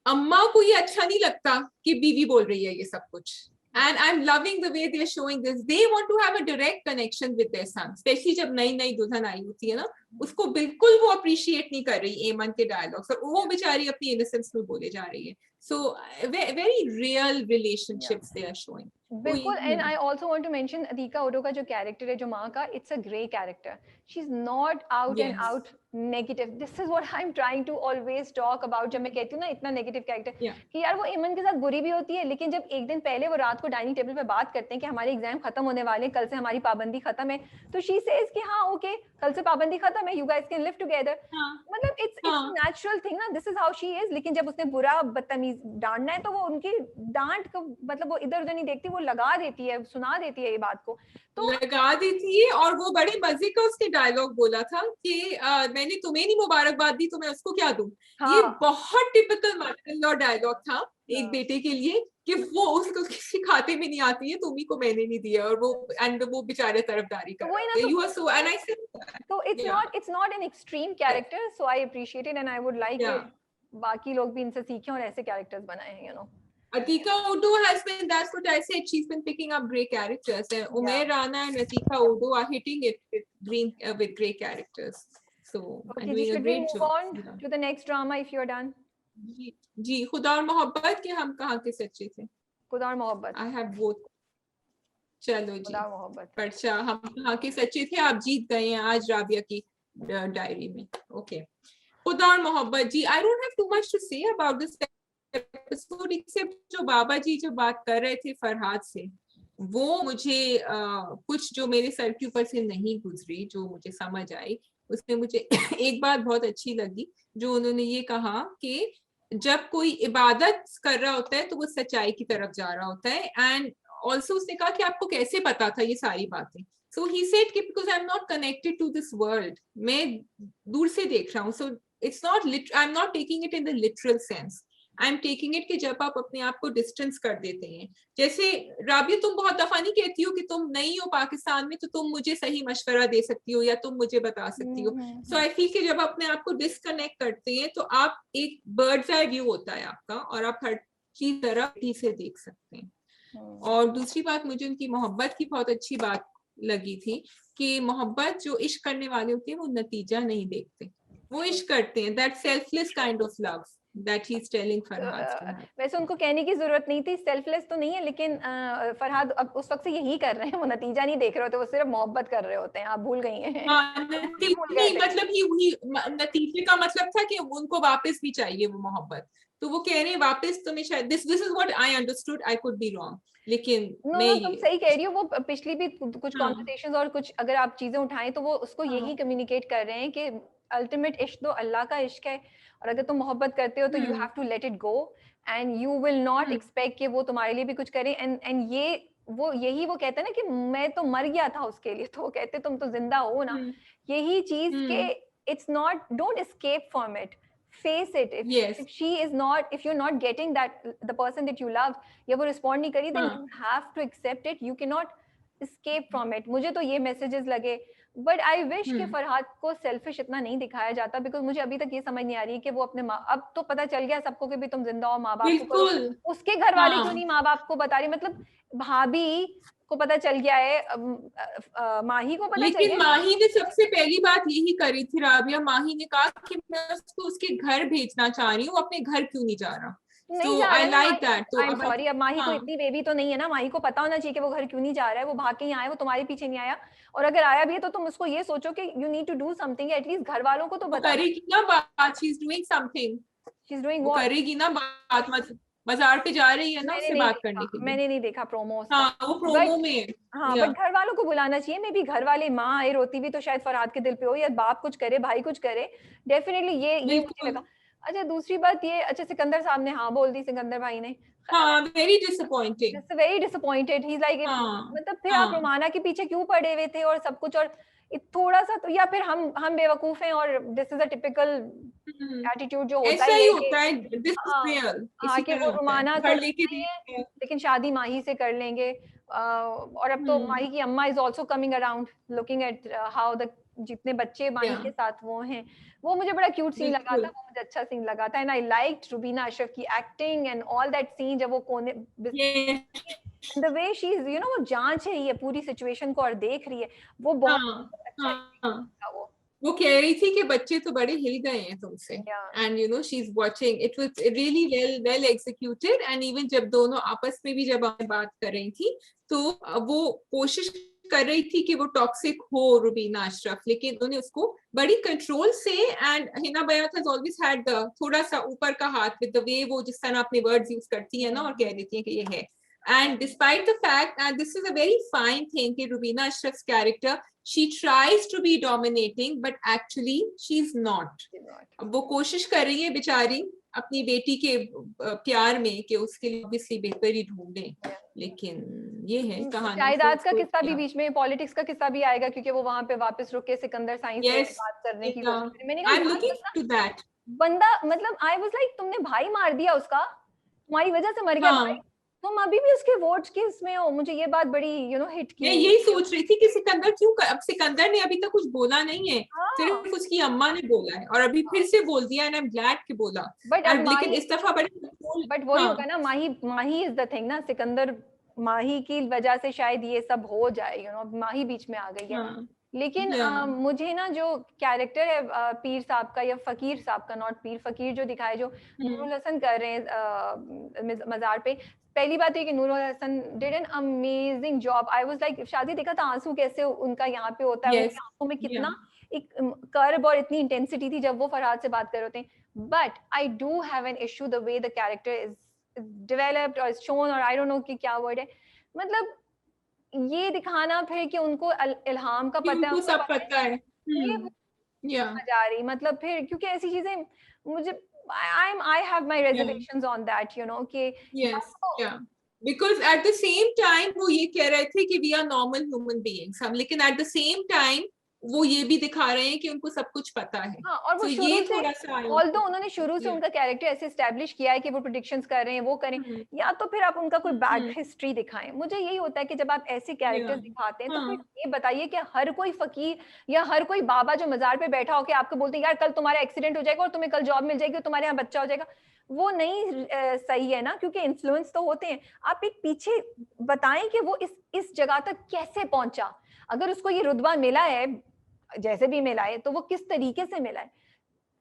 अम्मा को ये अच्छा नहीं लगता कि बीवी बोल रही है ये सब कुछ। And I'm loving the way they're showing this. They want to have a direct connection with their son, especially जब नई नई दुल्हन आई होती है ना, उसको बिल्कुल वो अप्रिशिएट नहीं कर रही एमन के डायलॉग्स, और वो बेचारी अपनी इनोसेंस में बोले जा रही है। So very real relationships they are showing. बिल्कुल। And I also want to mention Atiqa Odho का जो कैरेक्टर है, जो माँ का, it's a grey character. She is not out and out negative. This is what I am trying to always talk about. जब मैं कहती हूँ ना इतना नेगेटिव कैरेक्टर, कि यार वो एमन के साथ बुरी भी होती है, लेकिन जब एक दिन पहले वो रात को डाइनिंग टेबल पे बात करते हैं कि हमारे एग्जाम खत्म होने वाले हैं, कल से हमारी पाबंदी खत्म है, तो शी सेज कि हाँ ओके, कल से पाबंदी खत्म है, you guys can live together. मतलब इट्स नेचुरल थिंग ना, this is how she is. लेकिन जब उसने बुरा बदतमीज डांटना है तो वो उनकी डांट को मतलब वो इधर उधर नहीं देखती, वो लगा देती है, सुना देती है ये बात को, तो लगा देती है। और वो बड़े मजे का उसने डायलॉग बोला था कि मैंने तुम्हें नहीं मुबारकबाद दी तो मैं उसको क्या दूं। ये बहुत टिपिकल मदर डायलॉग था एक बेटे के लिए, कि वो उसको किसी खाते में नहीं आती है, तुम्ही को मैंने नहीं दिया, और वो बेचारे तरफदारी कर रहे थे। You are so, and I said, so it's not an extreme character, so I appreciate it and I would like बाकी लोग भी इनसे सीखें और ऐसे कैरेक्टर्स बनाए हैं, you know. Atika Odo has been, that's what I said, she's been picking up great characters, and Umair Rana and Atika Odo are hitting it with great characters, so and doing a great job. Should we move on to the next drama if you're done? जी, खुदा और मोहब्बत के हम कहाँ के सच्चे थे? खुदा और मोहब्बत, I have both. चलो जी, खुदा और मोहब्बत, पर्चा हम कहाँ के सच्चे थे, आप जीत गए हैं आज राबिया की डायरी में। Okay, Khuda Aur Mohabbat ji, I don't have too much to say about this episode, except जो बाबा जी जो बात कर रहे थे फरहाद से, वो मुझे कुछ जो मेरे सर के ऊपर से नहीं गुजरी, जो मुझे समझ आई, उसमें मुझे एक बात बहुत अच्छी लगी, जो उन्होंने ये कहा कि जब कोई इबादत कर रहा होता है तो वो सच्चाई की तरफ जा रहा होता है। एंड ऑल्सो उसने कहा कि आपको कैसे पता था ये सारी बातें, सो ही सेड कि because I am not connected to this world, मैं दूर से देख रहा हूँ, so it's not I am not taking it in the literal sense, I am taking it कि जब आप अपने आप को डिस्टेंस कर देते हैं, जैसे राबिया तुम बहुत दफा नहीं कहती हो कि तुम नहीं हो पाकिस्तान में तो तुम मुझे सही मशवरा दे सकती हो या तुम मुझे बता सकती हो। सो आई फील कि जब अपने आप को डिस्कनेक्ट करते हैं तो आप एक बर्ड्स आई व्यू होता है आपका, और आप हर चीज तरफ से देख सकते हैं। और दूसरी बात मुझे उनकी मोहब्बत की बहुत अच्छी बात लगी थी कि मोहब्बत जो इश्क करने वाले होते हैं वो नतीजा नहीं देखते, वो इश्क करते हैं, that selfless kind of love that he's telling Farhad. वैसे उनको कहने की जरूरत नहीं थी, सेल्फलेस तो नहीं है, लेकिन फरहाद अब उस वक्त से यही कर रहे हैं, वो नतीजा नहीं देख रहे होते, वो सिर्फ मोहब्बत कर रहे होते हैं, आप भूल गई हैं। मतलब ही नतीजे का मतलब था कि उनको वापस भी चाहिए वो मोहब्बत, तो वो कह रहे हैं वापस तुम्हें शायद, this is what I understood, I could be wrong, लेकिन तुम सही कह रही हो। वो पिछली भी कुछ कॉन्वर्सेशंस और कुछ अगर आप चीजें उठाएं तो वो उसको यही कम्युनिकेट कर रहे हैं कि अल्टीमेट इश्क तो अल्लाह का इश्क है, और अगर तुम मोहब्बत करते हो तो you have to let it go and you will not expect कि वो तुम्हारे लिए भी कुछ करे। एंड ये वो कहते हैं ना कि मैं तो मर गया था उसके लिए, तो वो कहते तुम तो जिंदा हो ना, यही चीज के it's not, don't escape from it, face it. If she is not, if you're not getting that, the person that you love, या वो respond नहीं करी, then you have to accept it, you cannot escape from it. मुझे तो ये messages लगे, but I wish कि फरहाद को selfish इतना नहीं दिखाया जाता, because मुझे अभी तक ये समझ नहीं आ रही कि वो अपने माँ, अब तो पता चल गया सबको कि भी तुम जिंदा हो, माँ बाप को, उसके घर वाले क्यों नहीं माँ बाप को बता रही, मतलब भाभी को पता चल गया है, माही को पता चल गया। लेकिन माही ने सबसे पहली बात यही करी थी राबिया, माही ने कहा कि मैं उसको उसके घर भेजना चाह रही हूँ, अपने घर क्यों नहीं जा रहा। नहीं जा रहा, तो सॉरी, अब माही को इतनी बेबी तो नहीं है ना, माही को पता होना चाहिए कि वो घर क्यों नहीं जा रहा है, वो भाग के यहाँ आया, वो तुम्हारे पीछे नहीं आया, और अगर आया भी है तो तुम उसको ये सोचो कि you need to do something, at least घर वालों को तो बता। करेगी ना बात, she is doing something, she is doing what, करेगी ना बात, मतलब बाजार पे जा रही है ना उससे बात करने के लिए। मैंने नहीं देखा प्रोमो, वो प्रोमो में, बट घर वालों को बुलाना चाहिए, मे बी घर वाले, माँ आए रोती भी तो शायद फरहाद के दिल पे हो, या बाप कुछ करे, भाई कुछ करे, डेफिनेटली ये मुझे लगा। अच्छा दूसरी बात ये, अच्छा सिकंदर साहब ने हाँ बोल दी, सिकंदर भाई ने, हाँ, very disappointing. Just very disappointed. He's like, हाँ, मतलब फिर आप रुमाना के पीछे क्यों पड़े हुए थे और सब कुछ, और थोड़ा सा तो, या फिर हम बेवकूफ हैं और this is a typical attitude जो होता ऐसा ही ही है होता है, this is हाँ real, हाँ इसी कि तरह वो होता है, रुमाना घर तो लेके नहीं है देखते हैं। लेकिन शादी माही से कर लेंगे। और अब तो माही की अम्मा is also coming around looking at how the जितने बच्चे माही के साथ वो हैं, वो मुझे बड़ा क्यूट सीन लगा था, वो मुझे अच्छा सीन लगा था। And I liked Rubina Ashraf की acting and all that scene, जब वो कोने the way she is you know वो जांच रही है पूरी सिचुएशन को और देख रही है, वो बहुत अच्छा था। वो कह रही थी कि बच्चे तो बड़े हिल गए हैं तुमसे, and you no she is watching, it was really well executed. And even जब दोनों आपस में भी जब बात कर रही थी तो वो कोशिश कर रही थी कि वो टॉक्सिक हो रुबीना अशरफ, लेकिन उन्होंने उसको बड़ी कंट्रोल से, and Hina Bayat has always had थोड़ा सा ऊपर का हाथ विद द वे वो जिस तरह अपने वर्ड्स यूज करती है ना और कह देती है कि ये है। And despite the fact, and this is a very fine thing, कि Rubina Ashraf's character, she tries to be dominating, but actually she's not. वो कोशिश कर रही है बेचारी अपनी बेटी के प्यार में कि उसके लिए obviously बेहतरी ढूंढे, लेकिन ये है कहानी। जायदाद का किस्सा भी बीच में, पॉलिटिक्स का किस्सा भी आएगा क्योंकि वो वहां पे वापस रुके सिकंदर साइंस से बात करने की कोशिश। मैंने कहा I'm looking to that. बंदा मतलब आई वाज लाइक तुमने भाई मार दिया उसका, तुम्हारी वजह से मर गया भाई, तुम अभी भी उसके वोट्स के इसमें हो। मुझे ये बात बड़ी हिट की। मैं यही सोच रही थी कि सिकंदर क्यों अब सिकंदर ने अभी तक कुछ बोला नहीं है, सिर्फ उसकी अम्मा ने बोला है और अभी फिर से बोल दिया, एंड आई एम ग्लैड कि बोला। लेकिन इस दफा बट वही होगा ना, माही इज द थिंग ना, सिकंदर माही की वजह से शायद ये सब हो जाए, माही बीच में आ गई है। लेकिन मुझे ना जो कैरेक्टर है पीर साहब का या फकीर साहब का, नॉट पीर, फकीर जो दिखाए जो नूरुल हसन कर रहे हैं मजार पे, पहली बात है कि Nurul Hasan did an amazing job. I was like शादी देखा था आंसू कैसे उनका यहाँ पे होता है, उनकी आंखों में कितना एक कर्व और इतनी इंटेंसिटी थी जब वो फरहाद से बात कर रहे थे। But I do have an issue the way the character is developed और शोन, और आई डोंट नो कि क्या वर्ड है, मतलब ये दिखाना फिर कि उनको इल्हाम का पता है, उनको सब पता है, मजा आ रही, मतलब फिर क्योंकि ऐसी चीजें मुझे I have my reservations on that, कि because at the same time वो ये कह रहे थे कि we are normal human beings हम, लेकिन at the same time वो ये भी दिखा रहे हैं कि उनको सब कुछ पता है। हाँ, और वो तो शुरू ये से, थोड़ा सा although उन्होंने शुरू से उनका कैरेक्टर ऐसे एस्टेब्लिश किया है कि वो प्रेडिक्शंस कर रहे हैं, वो करें, या तो फिर आप उनका कोई बैक हिस्ट्री दिखाएं। मुझे यही होता है कि जब आप ऐसे कैरेक्टर्स दिखाते हैं तो फिर ये बताइए कि हर कोई फकीर या हर कोई बाबा जो मजार पे बैठा होकर आपको बोलते हैं यार कल तुम्हारा एक्सीडेंट हो जाएगा और तुम्हें कल जॉब मिल जाएगी, तुम्हारे यहाँ बच्चा हो जाएगा, वो नहीं सही है ना, क्योंकि इन्फ्लुएंस तो होते हैं। आप एक पीछे बताएं कि वो इस जगह तक कैसे पहुंचा, अगर उसको ये रुतबा मिला है जैसे भी मिला है तो वो किस तरीके से मिला है।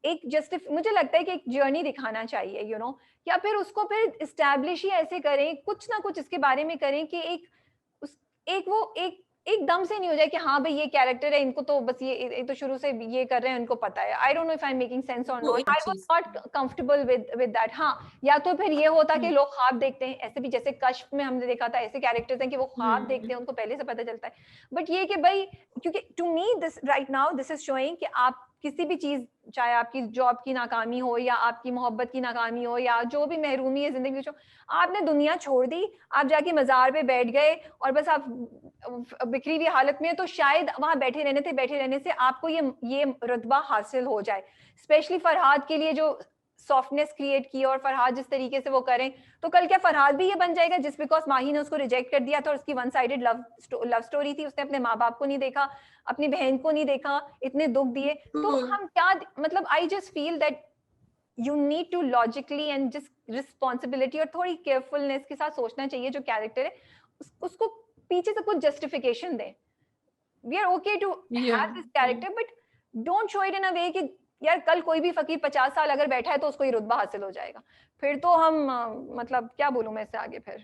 एक मुझे लगता है कि एक जर्नी दिखाना चाहिए, या फिर उसको फिर इस्टेब्लिश ही ऐसे करें, कुछ ना कुछ इसके बारे में करें कि एकदम से नहीं हो जाए कि हाँ भाई ये कैरेक्टर है, इनको तो बस ये तो शुरू से ये कर रहे हैं, इनको पता है। I don't know if I am making sense और not, I was not comfortable with that. हाँ, या तो फिर ये होता कि लोग ख्वाब देखते हैं, ऐसे भी जैसे कश्फ में हमने देखा था, ऐसे कैरेक्टर्स हैं कि वो ख्वाब देखते हैं, उनको पहले से पता चलता है। बट ये कि भाई, क्योंकि to me this right now this is showing कि आप किसी भी चीज, चाहे आपकी जॉब की नाकामी हो या आपकी मोहब्बत की नाकामी हो या जो भी महरूमी है जिंदगी में, आपने दुनिया छोड़ दी, आप जाके मजार पे बैठ गए और बस आप बिखरी हुई हालत में, तो शायद वहां बैठे रहने से आपको ये रुतबा हासिल हो जाए। स्पेशली फरहाद के लिए जो सॉफ्टनेस क्रिएट की और फरहाद जिस तरीके से वो करें, तो कल क्या फरहाद भी ये बन जाएगा जिस बिकॉज माही ने उसको रिजेक्ट कर दिया था और उसकी वन साइडेड लव स्टोरी थी, उसने अपने माँ बाप को नहीं देखा, अपनी बहन को नहीं देखा, इतने दुख दिए, तो हम क्या, मतलब I just feel that you need to logically and just responsibility और थोड़ी केयरफुलनेस के साथ सोचना चाहिए जो कैरेक्टर है उसको पीछे से कुछ जस्टिफिकेशन दें। We are okay to have this character but don't show it in a way कि यार कल कोई भी फकीर 50 साल अगर बैठा है तो उसको ये रुतबा हासिल हो जाएगा, फिर तो हम मतलब क्या बोलूं मैं इससे आगे। फिर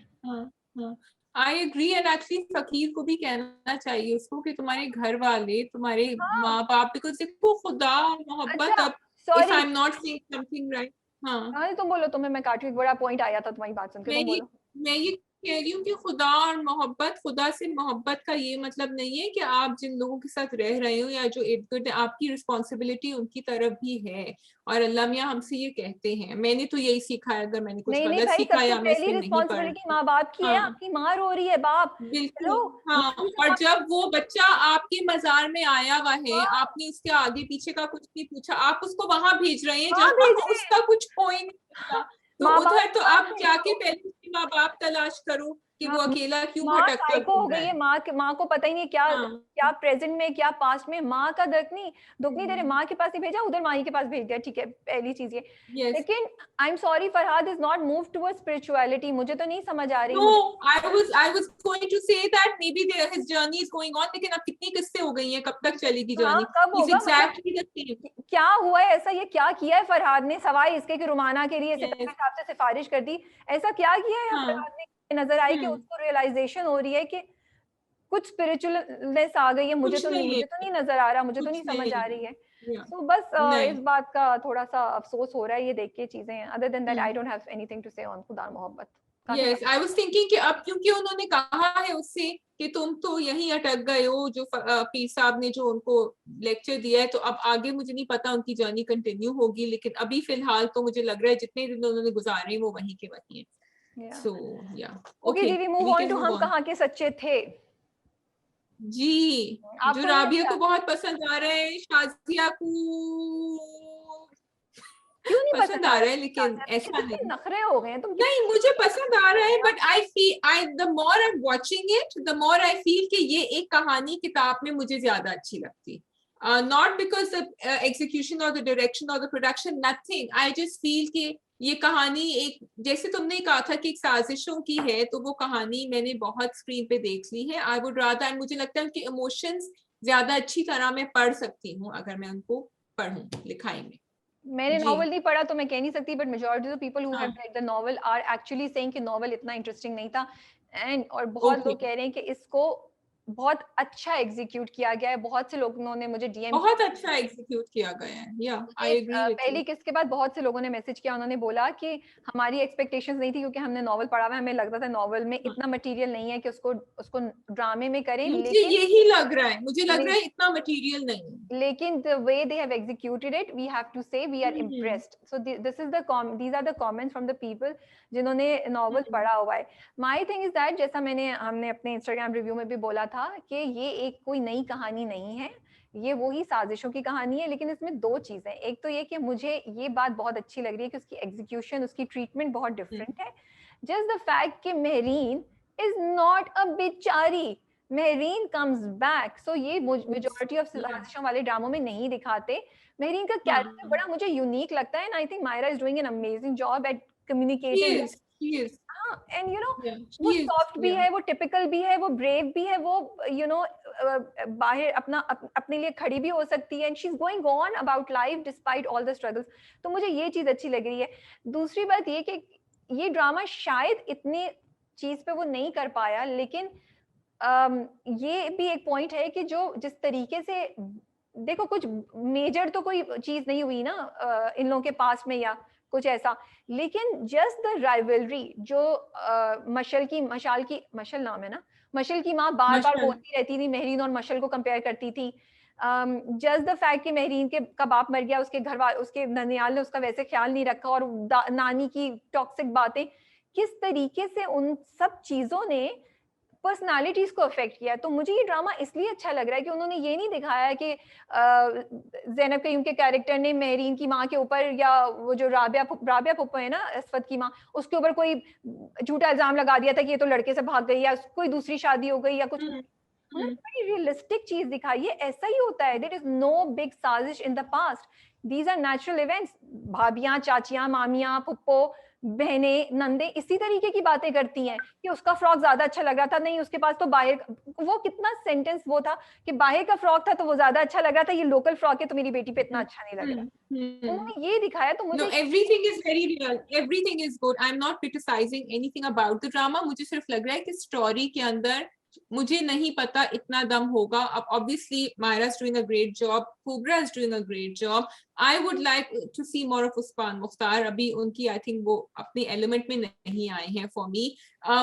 आई एग्री, एंड एक्चुअली फकीर को भी कहना चाहिए उसको कि तुम्हारे घर वाले, तुम्हारे माँ बाप, बिकॉज़ देखो खुदा मोहब्बत, अब if I am not saying something right. हाँ, तुम बोलो, तुम्हें मैं काटू, एक बड़ा पॉइंट आया था तुम्हारी बात सुन के, तुम बोलो। मैं ये कह रही हूँ कि खुदा और मोहब्बत, खुदा से मोहब्बत का ये मतलब नहीं है कि आप जिन लोगों के साथ रह रहे हो या जो इर्द गिर्द, आपकी रिस्पॉन्सिबिलिटी उनकी तरफ भी है। और अल्लाह मियाँ हमसे ये कहते हैं, मैंने तो यही सीखा है, अगर मैंने कुछ नहीं नहीं गलत भाई, सीखा सबसे या मैं पहली इसमें नहीं पढ़ रिस्पॉन्सिबिलिटी माँ बाप की है। हाँ आपकी माँ रो रही है, बाप, बिल्कुल। हेलो, हाँ, माँ और सपोर्ट। जब वो बच्चा आपके मजार में आया हुआ है, हाँ आपने उसके आगे पीछे का कुछ नहीं पूछा, आप उसको वहां भेज रहे हैं हाँ, जहां भेज रहे उसका हैं। कुछ हो ही नहीं सकता। तो माँ बाप उधर तो पास आप भेज जाके दो। पहले उसके माँ बाप तलाश करो कि हाँ, वो अकेला क्यों माँ भटकता साइको हो घूम रहा गई है। है। माँ को पता ही नहीं क्या हाँ क्या प्रेजेंट में, क्या पास्ट में। माँ का दुख नहीं दे रहे, माँ के पास ही भेजा, उधर माँ ही के पास भेज दिया, ठीक है, पहली चीज ये। यस। लेकिन आई am sorry, Farhad is not move towards spirituality. मुझे तो नहीं समझ आ रही, मुझे No, I was going to say that maybe his journey is going on, लेकिन अब कितनी किस्सें हो गई हैं, कब तक चलेगी हाँ जर्नी? कब He's होगा, मतलब exactly the same. क्या हुआ है ऐसा, ये क्या किया है फरहाद ने, सवाए इसके कि रुमाना के लिए सितारे Yes. साहब से सिफारिश कर दी? ऐसा क्या किया है हाँ फरहाद ने, नजर आई कि उसको रियलाइजेशन हो रही है कि कुछ स्पिरिचुअलनेस आ गई है? कुछ नहीं मुझे तो है, नहीं नजर आ रहा, मुझे तो कुछ नहीं समझ नहीं आ रही है। या तो बस इस नहीं। बात का थोड़ा सा अफसोस हो रहा है ये देख के चीजें। Other than that I hmm. Don't have anything to say on Khuda Mohabbat. काफी यस, आई वाज थिंकिंग कि अब क्योंकि उन्होंने कहा है उससे कि तुम तो यहीं अटक गए हो, जो पीर साहब ने जो उनको लेक्चर दिया है, तो अब आगे मुझे नहीं पता उनकी जर्नी कंटिन्यू होगी, लेकिन अभी फिलहाल तो मुझे लग रहा है जितने दिन उन्होंने गुजारे हैं वो वहीं के वहीं हैं। या सो या ओके ओके, जी, we move we on can to move हम ऑन। कहाँ के सच्चे थे। जी, जो आपको नहीं राबिया अच्छा? को बहुत पसंद आ रहे हैं, शाजिया को क्यों नहीं पसंद पसंद आ आ रहा रहा है, लेकिन है? ऐसा कितने नहीं। नखरे हो गए हैं तुम, नहीं, कितने मुझे पसंद आ रहा है, हो but I feel I the more I am watching it, the more I feel कि ये एक कहानी किताब में मुझे ज्यादा अच्छी लगती। नॉट बिकॉज द एग्जीक्यूशन और द डायरेक्शन और the production, nothing, I just feel कि ये कहानी एक, जैसे तुमने कहा था कि एक साजिशों की है, तो वो कहानी मैंने बहुत स्क्रीन पे देख ली है। आई वुड रादर, एंड मुझे लगता है उनके इमोशंस ज्यादा अच्छी तरह मैं पढ़ सकती हूँ अगर मैं उनको पढ़ूं लिखाई में। मैंने जी नॉवल नहीं पढ़ा तो मैं कह नहीं सकती, but majority of people who have हाँ read the novel are actually saying कि नॉवल इतना इंटरेस्टिंग नहीं था। एंड और बहुत ओके, लोग कह रहे हैं कि इसको बहुत अच्छा एग्जीक्यूट किया गया है। बहुत से लोगों ने मुझे डीएम बहुत किया। अच्छा एग्जीक्यूट किया गया है, या ये आई एग्री विथ पहली यू। किस्त के बाद बहुत से लोगों ने मैसेज किया, उन्होंने बोला कि हमारी एक्सपेक्टेशंस नहीं थी, क्योंकि हमने नॉवल पढ़ा हुआ है, हमें लगता था नॉवल में इतना मटेरियल नहीं है कि उसको उसको ड्रामे में करें। मुझे लेकिन यही लग रहा है, मुझे लग रहा है इतना मटेरियल नहीं है। लेकिन the way they have executed it, we have to say we are hmm impressed. So this is these are the comments from the people जिन्होंने नॉवल हम्म पढ़ा हुआ है। My thing is that जैसा हमने अपने इंस्टाग्राम रिव्यू में भी बोला था कि ये एक कोई नई कहानी नहीं है, ये वही साजिशों की कहानी है। लेकिन इसमें दो चीजें, एक तो ये कि मुझे ये बात बहुत अच्छी लग रही है कि उसकी एग्जीक्यूशन, उसकी ट्रीटमेंट बहुत डिफरेंट है। जस्ट द फैक्ट कि मेहरीन इज नॉट अ बेचारी, मेहरीन कम्स बैक। सो ये मेजॉरिटी ऑफ साजिशों वाले ड्रामों में नहीं दिखाते। मेहरीन का कैरेक्टर बड़ा मुझे यूनिक लगता है, and I think Maira is doing an amazing job at communicating. she is, हाँ, एंड यू नो yeah, वो she is, सॉफ्ट भी yeah. है, वो टिपिकल भी है, वो ब्रेव भी है, वो बाहर अपने लिए खड़ी भी हो सकती है, and she is going on about life despite all the struggles. तो मुझे ये चीज अच्छी लग रही है। दूसरी बात ये कि ये ड्रामा शायद इतनी चीज पे वो नहीं कर पाया, लेकिन ये भी एक पॉइंट है कि जो जिस तरीके से, देखो कुछ मेजर तो कोई चीज नहीं हुई ना इन लोगों के पास में या कुछ ऐसा, लेकिन जस्ट द राइवलरी जो मशल नाम है ना, मशल की माँ बार बार Mashal, बोलती रहती थी, मेहरीन और मशल को कंपेयर करती थी। जस्ट द फैक्ट कि मेहरीन का बाप मर गया, उसके ननियाल ने उसका वैसे ख्याल नहीं रखा, और नानी की टॉक्सिक बातें, किस तरीके से उन सब चीजों ने पर्सनालिटीज को अफेक्ट किया। तो मुझे ये ड्रामा इसलिए अच्छा लग रहा है कि उन्होंने ये नहीं दिखाया कि ज़ैनब कयूम के कैरेक्टर ने मेहरीन की माँ के ऊपर, या वो जो राबिया फुप्पो है ना, असफत की माँ, उसके ऊपर कोई झूठा इल्जाम लगा दिया था कि ये तो लड़के से भाग गई, या कोई दूसरी शादी हो गई, या कुछ। बड़ी रियलिस्टिक चीज दिखाई है, ऐसा ही होता है। देयर इज नो बिग साजिश in the past, these are natural events. भाभियां, चाचियां, मामियां, फुप्पो, बहने, नंदे इसी तरीके की बातें करती हैं कि उसका फ्रॉक ज्यादा अच्छा लग रहा था, नहीं उसके पास तो बाहर, वो कितना सेंटेंस वो था कि बाहर का फ्रॉक था तो वो ज्यादा अच्छा लग रहा था, ये लोकल फ्रॉक है तो मेरी बेटी पे इतना अच्छा नहीं लग रहा। उन्होंने ये दिखाया, तो No, मुझे everything is very real. Everything is good. I'm not criticizing anything about the drama. मुझे सिर्फ लग रहा है कि स्टोरी के अंदर मुझे नहीं पता इतना दम होगा. अब obviously Myra is doing a great job, Kubra is doing a great job. I would like to see more of Usman Mukhtar. अभी उनकी I think वो अपने element में नहीं आए हैं for me.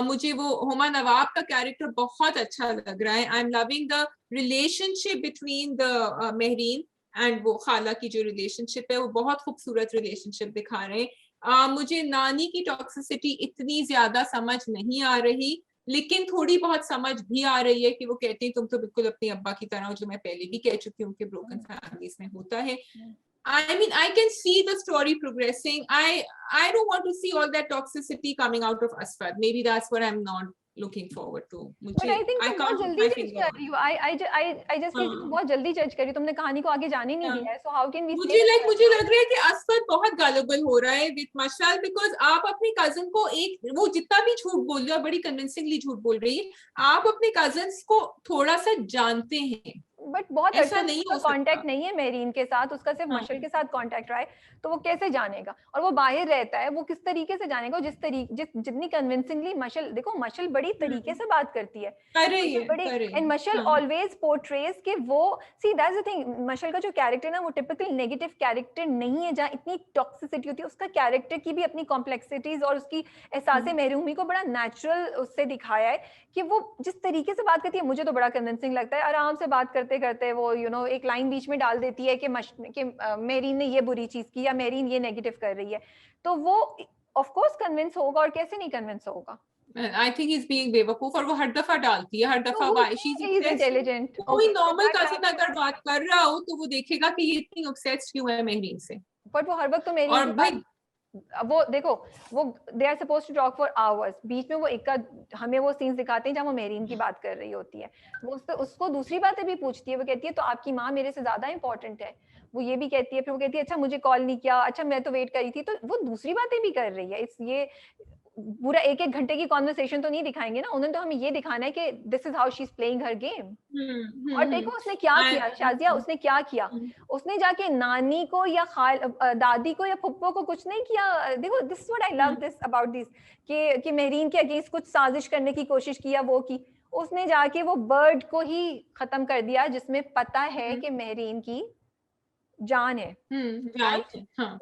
मुझे वो हुमा नवाब का कैरेक्टर बहुत अच्छा लग रहा है. I'm loving the relationship between the Mehreen and वो खाला की जो रिलेशनशिप है वो बहुत खूबसूरत रिलेशनशिप दिखा रहे हैं. मुझे नानी की टॉक्सिसिटी इतनी ज्यादा समझ नहीं आ रही, लेकिन थोड़ी बहुत समझ भी आ रही है कि वो कहते हैं तुम तो बिल्कुल अपने अब्बा की तरह हो, जो मैं पहले भी कह चुकी हूँ कि ब्रोकन फैमिलीज में होता है. I mean, I can see the story progressing. I don't want to see all that toxicity coming out of Asfad. Maybe that's what I'm not looking forward to. But I think तुम बहुत जल्दी जज कर रही हो. I just feel तुम बहुत जल्दी जज कर रही हो. तुमने कहानी को आगे जाने नहीं दिया है. So how can we say? मुझे लग रहा है कि असफद बहुत गलबल हो रहा है विद मशाल, बिकॉज आप अपने कजन को एक वो जितना भी झूठ बोल रही हो, बड़ी कन्विंसिंगली झूठ बोल रही है, आप अपने कजन्स को थोड़ा सा जानते हैं. बट बहुत ऐसा नहीं हो कांटेक्ट नहीं है मेरीन के साथ, उसका सिर्फ मशल के साथ कांटेक्ट रहा है, तो वो कैसे जानेगा? और वो बाहर रहता है, वो किस तरीके से जानेगा? जितनी कन्विंसिंगली मशल, देखो मशल बड़ी तरीके से बात करती है, एंड मशल ऑलवेज पोर्ट्रेज कि वो, सी दैट्स द थिंग, मशल का जो कैरेक्टर ना वो टिपिकल नेगेटिव कैरेक्टर नहीं है जहाँ इतनी टॉक्सिसिटी होती है. उसका कैरेक्टर की भी अपनी कॉम्प्लेक्सिटीज और उसकी एहसास महरूमी को बड़ा नेचुरल उससे दिखाया है कि वो जिस तरीके से बात करती है, मुझे तो बड़ा कन्विंसिंग लगता है. आराम से बात करते करते वो एक लाइन बीच में डाल देती है कि मेरीन ने ये बुरी चीज की या मेरीन ये नेगेटिव कर रही है, तो वो ऑफ कोर्स कन्विंस होगा, और कैसे नहीं कन्विंस होगा. I think he's being बेवकूफ, और वो हर दफा डालती है, हर दफा she's intelligent. कोई नॉर्मल कजिन अगर बात कर रहा हो तो वो देखेगा कि ये इतनी ऑब्सेस्ड क्यों है मेहरीन से. बट वो हर वक्त तो मेरी, और भाई वो देखो, वो they are suppose to talk for hours, बीच में वो एक का हमें वो सीन्स दिखाते हैं जहाँ वो मेरीन की बात कर रही होती है, वो उसको दूसरी बातें भी पूछती है. वो कहती है तो आपकी माँ मेरे से ज्यादा इंपॉर्टेंट है, वो ये भी कहती है. फिर वो कहती है अच्छा मुझे कॉल नहीं किया, अच्छा मैं तो वेट कर रही थी, तो वो दूसरी बातें भी कर रही है. ये पूरा एक घंटे की कॉन्वर्सेशन तो नहीं दिखाएंगे ना, उन्होंने तो हमें ये दिखाना है कि this is how she is playing her game. और देखो उसने क्या किया शाजिया, उसने क्या किया, उसने जाके नानी को या दादी को या फुप्पो को कुछ नहीं किया. देखो this what I love this about this, कि मेहरीन के अगेंस्ट कुछ साजिश करने की कोशिश किया, वो की, उसने जाके वो बर्ड को ही खत्म कर दिया जिसमें पता है कि मेहरीन की जान है.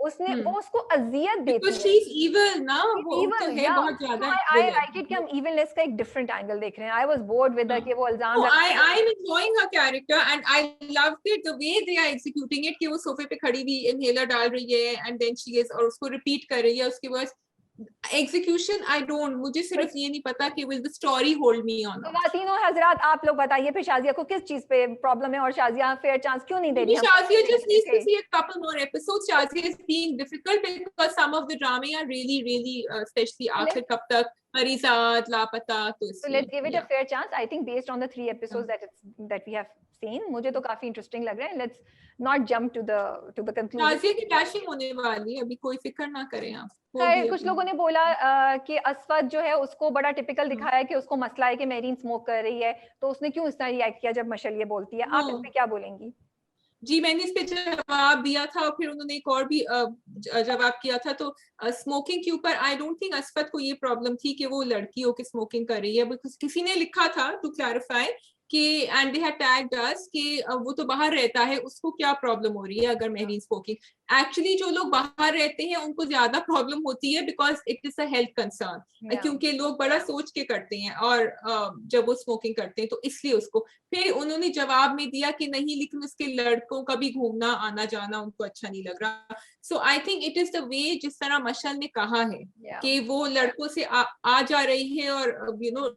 उसने वो उसको अजियत देती है. She's evil ना, वो तो है बहुत ज्यादा. I like it कि हम evilness का एक different angle देख रहे हैं. I was bored with her कि वो इल्जाम. I'm enjoying her character and I loved it the way they are executing it, कि वो सोफे पे खड़ी हुई इनहेलर डाल रही है and then she is, और उसको रिपीट कर रही है उसके बाद एग्जीक्यूशन. आई डोंट, मुझे सिर्फ ये नहीं पता कि will the story hold me on. तीनों हजरात आप लोग बताइए फिर शाजिया को किस चीज पे प्रॉब्लम है, और शाजिया फेयर चांस क्यों नहीं दे रही? Shazia just needs to see a couple more episodes. Shazia is being difficult because some of the drama are really especially आखिर कब तक मरीजात लापता, तो so let's give it a fair chance. I think based on the 3 episodes that we have seen, मुझे तो काफी interesting लग रहा है. Let's not jump to the conclusion. Shazia की डैशिंग होने वाली है, अभी कोई फिक्र ना करें आप. कुछ लोगों ने बोला कि असफद जो है उसको बड़ा टिपिकल दिखाया है कि उसको मसला है कि मेरीन स्मोक कर रही है, तो उसने क्यों इस तरह रिएक्ट किया जब मशल ये बोलती है. आप इस पे क्या बोलेंगी? जी मैंने इस पे जवाब दिया था और फिर उन्होंने एक और भी जवाब किया था. तो स्मोकिंग के ऊपर आई डोंट थिंक असफद को ये प्रॉब्लम थी कि वो लड़की हो के स्मोकिंग कर रही है, बिकॉज किसी ने लिखा था टू क्लैरिफाई कि एंड दे हैड टैग्ड अस कि वो तो बाहर रहता है, उसको क्या प्रॉब्लम हो रही है अगर मेहरीन स्मोकिंग. एक्चुअली जो लोग बाहर रहते हैं उनको ज्यादा प्रॉब्लम होती है because it is a health concern, क्योंकि लोग बड़ा सोच के करते हैं और जब वो स्मोकिंग करते हैं तो इसलिए उसको. फिर उन्होंने जवाब में दिया कि नहीं, लेकिन उसके लड़कों का भी घूमना आना जाना उनको अच्छा नहीं लग रहा. So I think it is the way जिस तरह मशल ने कहा है कि वो लड़कों से आ जा रही है और यू नो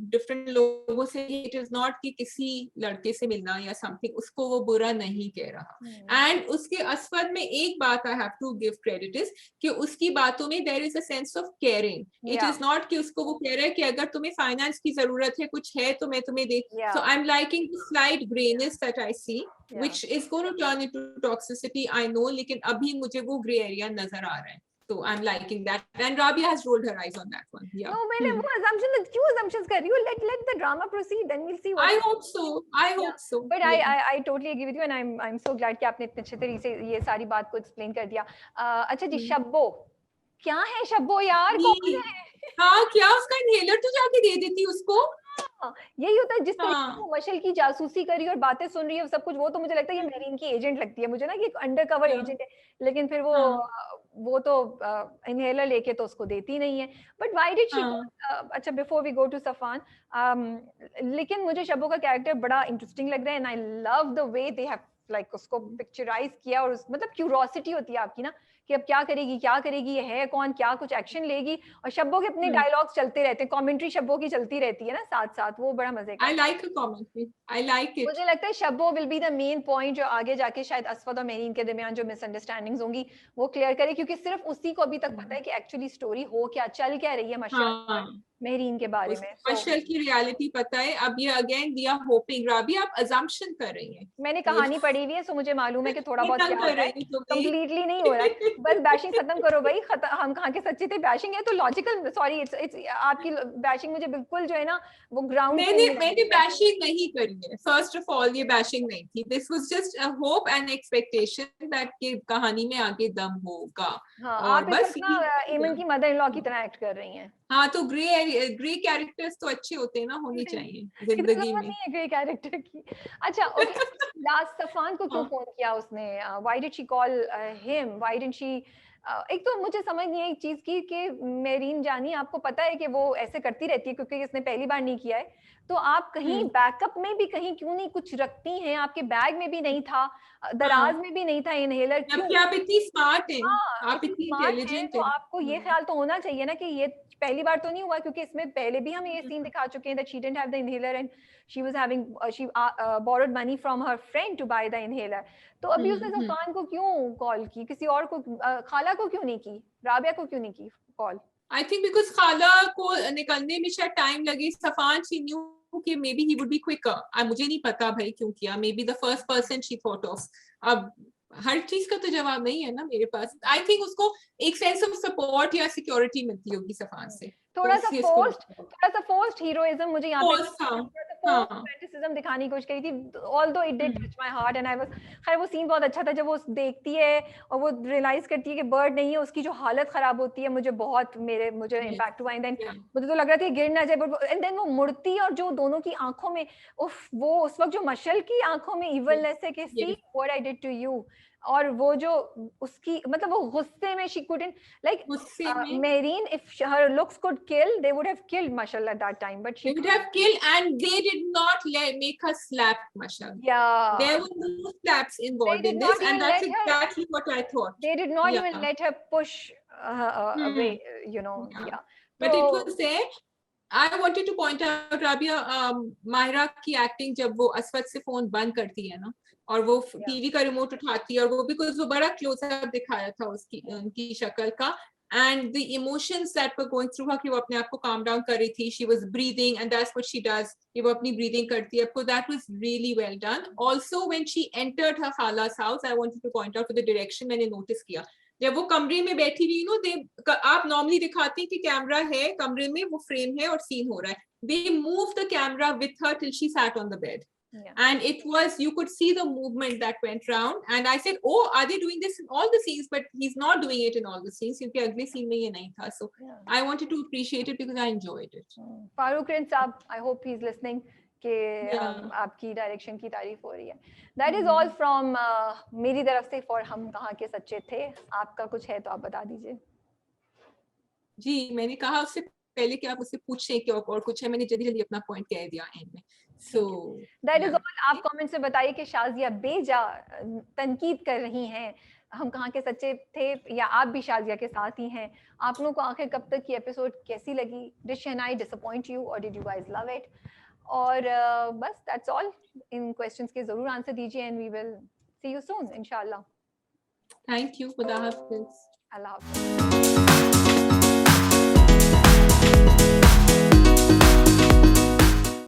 डिफरेंट लोगों से. इट इज नॉट कि किसी लड़के से मिलना या समथिंग, उसको वो बुरा नहीं कह रहा. एंड उसके असफद में एक बात I have to give credit is कि उसकी बातों में there is a sense of caring. It is not कि उसको वो कह रहा है कि अगर तुम्हें फाइनेंस की जरूरत है, कुछ है तो मैं तुम्हें दे. So I am liking the slight greyness that I see which is going to turn into toxicity, I know, लेकिन अभी मुझे वो ग्रे एरिया नजर आ रहा है. So I'm liking that, and Rabia has rolled her eyes on that one. Yeah. No, मैंने वो assumption, क्यों assumptions कर रही हो? Let the drama proceed, then we'll see what. I hope so. I hope so. But I totally agree with you, and I'm so glad कि आपने इतने अच्छे तरीके से ये सारी बात को explain कर दिया. अच्छा जी, शब्बो क्या है शब्बो यार, कौन है? हाँ, क्या उसका इनहेलर तो जाके दे देती उसको। यही होता है, जिस तरीके से हाँ, वो मशल की जासूसी कर रही है और बातें सुन रही है सब कुछ, वो तो मुझे लगता है ये मेरीन की एजेंट लगती है मुझे ना, कि अंडर कवर एजेंट है। लेकिन फिर वो तो इनहेलर लेके तो उसको देती नहीं है। बट व्हाई डिड शी, अच्छा बिफोर वी गो टू सफान, लेकिन मुझे शब्बो का कैरेक्टर बड़ा इंटरेस्टिंग लग रहा है, and I love the way they have like उसको पिक्चराइज किया, और मतलब क्यूरोसिटी होती है आपकी ना, कि अब क्या करेगी, ये है कौन, क्या कुछ एक्शन लेगी, और शब्बों के अपने डायलॉग्स चलते रहते हैं, कमेंट्री शब्बों की चलती रहती है ना साथ साथ, वो बड़ा मजे का। I like her commentary. I like it. मुझे लगता है Shabbo will be the main point, जो आगे जाके शायद असफद और मेरीन के दरमियान जो मिसअंडरस्टैंडिंग्स होंगी वो क्लियर करे, क्योंकि सिर्फ उसी को अभी तक पता है कि एक्चुअली स्टोरी हो क्या, चल क्या रही है मशहद और मेरीन के बारे में। मशल की रियलिटी पता है। अब ये अगेन वी आर होपिंग, राबी आप अजम्पशन कर रही हैं। मैंने कहानी पढ़ी हुई है, सो मुझे मालूम है कि थोड़ा बहुत क्या कर होता है, रही तो कंप्लीटली नहीं हो रहा है। बस बैशिंग खत्म करो भाई, हम कहाँ के सच्चे थे, बैशिंग है तो लॉजिकल, सॉरी इट्स आपकी बैशिंग मुझे बिल्कुल जो है ना वो ग्राउंड पे नहीं मैंने लगी है। बैशिंग नहीं करी है। फर्स्ट ऑफ ऑल ये बैशिंग नहीं थी, this was just a hope and expectation that ये कहानी में आगे दम होगा। हाँ, और आप इस बस वक्त ना एमन की मदर इन लॉ की तरह एक्ट कर रही हैं। हाँ, तो ग्रे कैरेक्टर्स तो अच्छे होते हैं ना, होने चाहिए इधर जिंदगी जरूरत में। नहीं है ग्रे कैरेक्टर की। अच्छा ओके, लास्ट सफान को क्यों फोन किया उसने, why did she call him, why didn't she, एक तो मुझे समझ नहीं है एक चीज की कि मेरीन जानी, आपको पता है कि वो ऐसे करती रहती है क्योंकि इसने पहली बार नहीं किया है, तो आप कहीं बैकअप में भी कहीं क्यों नहीं कुछ रखती हैं, आपके बैग में भी नहीं था, दराज में भी नहीं था इनहेलर, क्यों? जबकि आप इतनी स्मार्ट हैं, हाँ, आप इतनी इतनी स्मार्ट है इंटेलिजेंट तो हैं। आपको ये ख्याल तो होना चाहिए ना कि ये पहली बार तो नहीं हुआ, क्योंकि इसमें पहले भी हम ये सीन दिखा चुके हैं that she didn't have the inhaler and she was having she borrowed money from her friend to buy the inhaler। तो अभी उसने सफान को क्यों कॉल की, किसी और को, खाला को क्यों नहीं की, राबिया को क्यों नहीं की कॉल? आई थिंक बिकॉज खाला को निकलने में शायद टाइम लगे। सफान शी न्यू कि maybe he would be quicker. मुझे नहीं पता भाई क्यों किया, maybe the first person she thought of. अब हर चीज का तो जवाब नहीं है ना मेरे पास। आई थिंक उसको एक सेंस ऑफ सपोर्ट या सिक्योरिटी मिलती होगी सफान से, थोड़ा सा फोर्स्ड हीरोइज्म मुझे यहाँ पे फैंटेसिज्म दिखाने की कोशिश करी थी, although it did touch my heart and I was, खैर वो सीन बहुत अच्छा था जब वो देखती है और वो रियलाइज करती है कि बर्ड नहीं है, उसकी जो हालत खराब होती है, मुझे इम्पैक्ट हुआ, एंड देन मुझे तो लग रहा था गिर ना जाए, एंड देन वो मुड़ती और जो दोनों की आंखों में, उफ, वो उस वक्त जो मशल की आंखों में इवलनेस है कि see what I did to you, और वो जो उसकी मतलब वो गुस्से में she couldn't like Mehreen, if her looks could kill, they would have killed Mashal at that time, but they would have killed, and they did not make her slap Mashal. Yeah, there were no slaps involved in this, and that's exactly what I thought. They did not even let her push away, you know. Yeah, but it was there. I wanted to point out Rabia, Mahira की acting, जब वो असफद से phone बंद करती है ना और वो टीवी का रिमोट उठाती है, और वो बिकॉज वो बड़ा क्लोजअप दिखाया था उसकी उनकी शक्ल का, and the emotions that were going through her कि वो अपने आप को calm down कर रही थी, she was breathing, and that's what she does, कि वो अपनी breathing करती है आपको, that was really well done. Also when she entered her khala's house, I wanted to point out for the direction, मैंने notice किया जब वो कमरे में बैठी हुई नो, आप नॉर्मली दिखाते हैं कि कैमरा है कमरे में, वो फ्रेम है और सीन हो रहा है, they moved the camera with her till she sat on the bed. And it was, you could see the movement that went round, and I said, oh, are they doing this in all the scenes? But he's not doing it in all the scenes क्योंकि अगले scene में ये नहीं था. So I wanted to appreciate it because I enjoyed it. Farooq Rin साहब, I hope he's listening कि आपकी direction की तारीफ हो रही है. That is all from मेरी तरफ से for हम कहाँ के सच्चे थे. आपका कुछ है तो आप बता दीजिए. जी, मैंने कहा उससे पहले कि आप उससे पूछें कि और कुछ है, मैंने जल्दी अपना पॉइंट कह दिया एंड में. So that is all. आप कमेंट से बताइए कि शाजिया बेजा तनकीद कर रही हैं हम कहाँ के सच्चे थे, या आप भी शाजिया के साथ ही हैं. आप लोगों को आखिर कब तक की एपिसोड कैसी लगी? Did shehnai disappoint you or did you guys love it? और बस that's all. इन क्वेश्चंस के जरूर आंसर दीजिए and we will see you soon इंशाल्लाह. Thank you. खुदा हाफिज़. अल्लाह हाफिज़.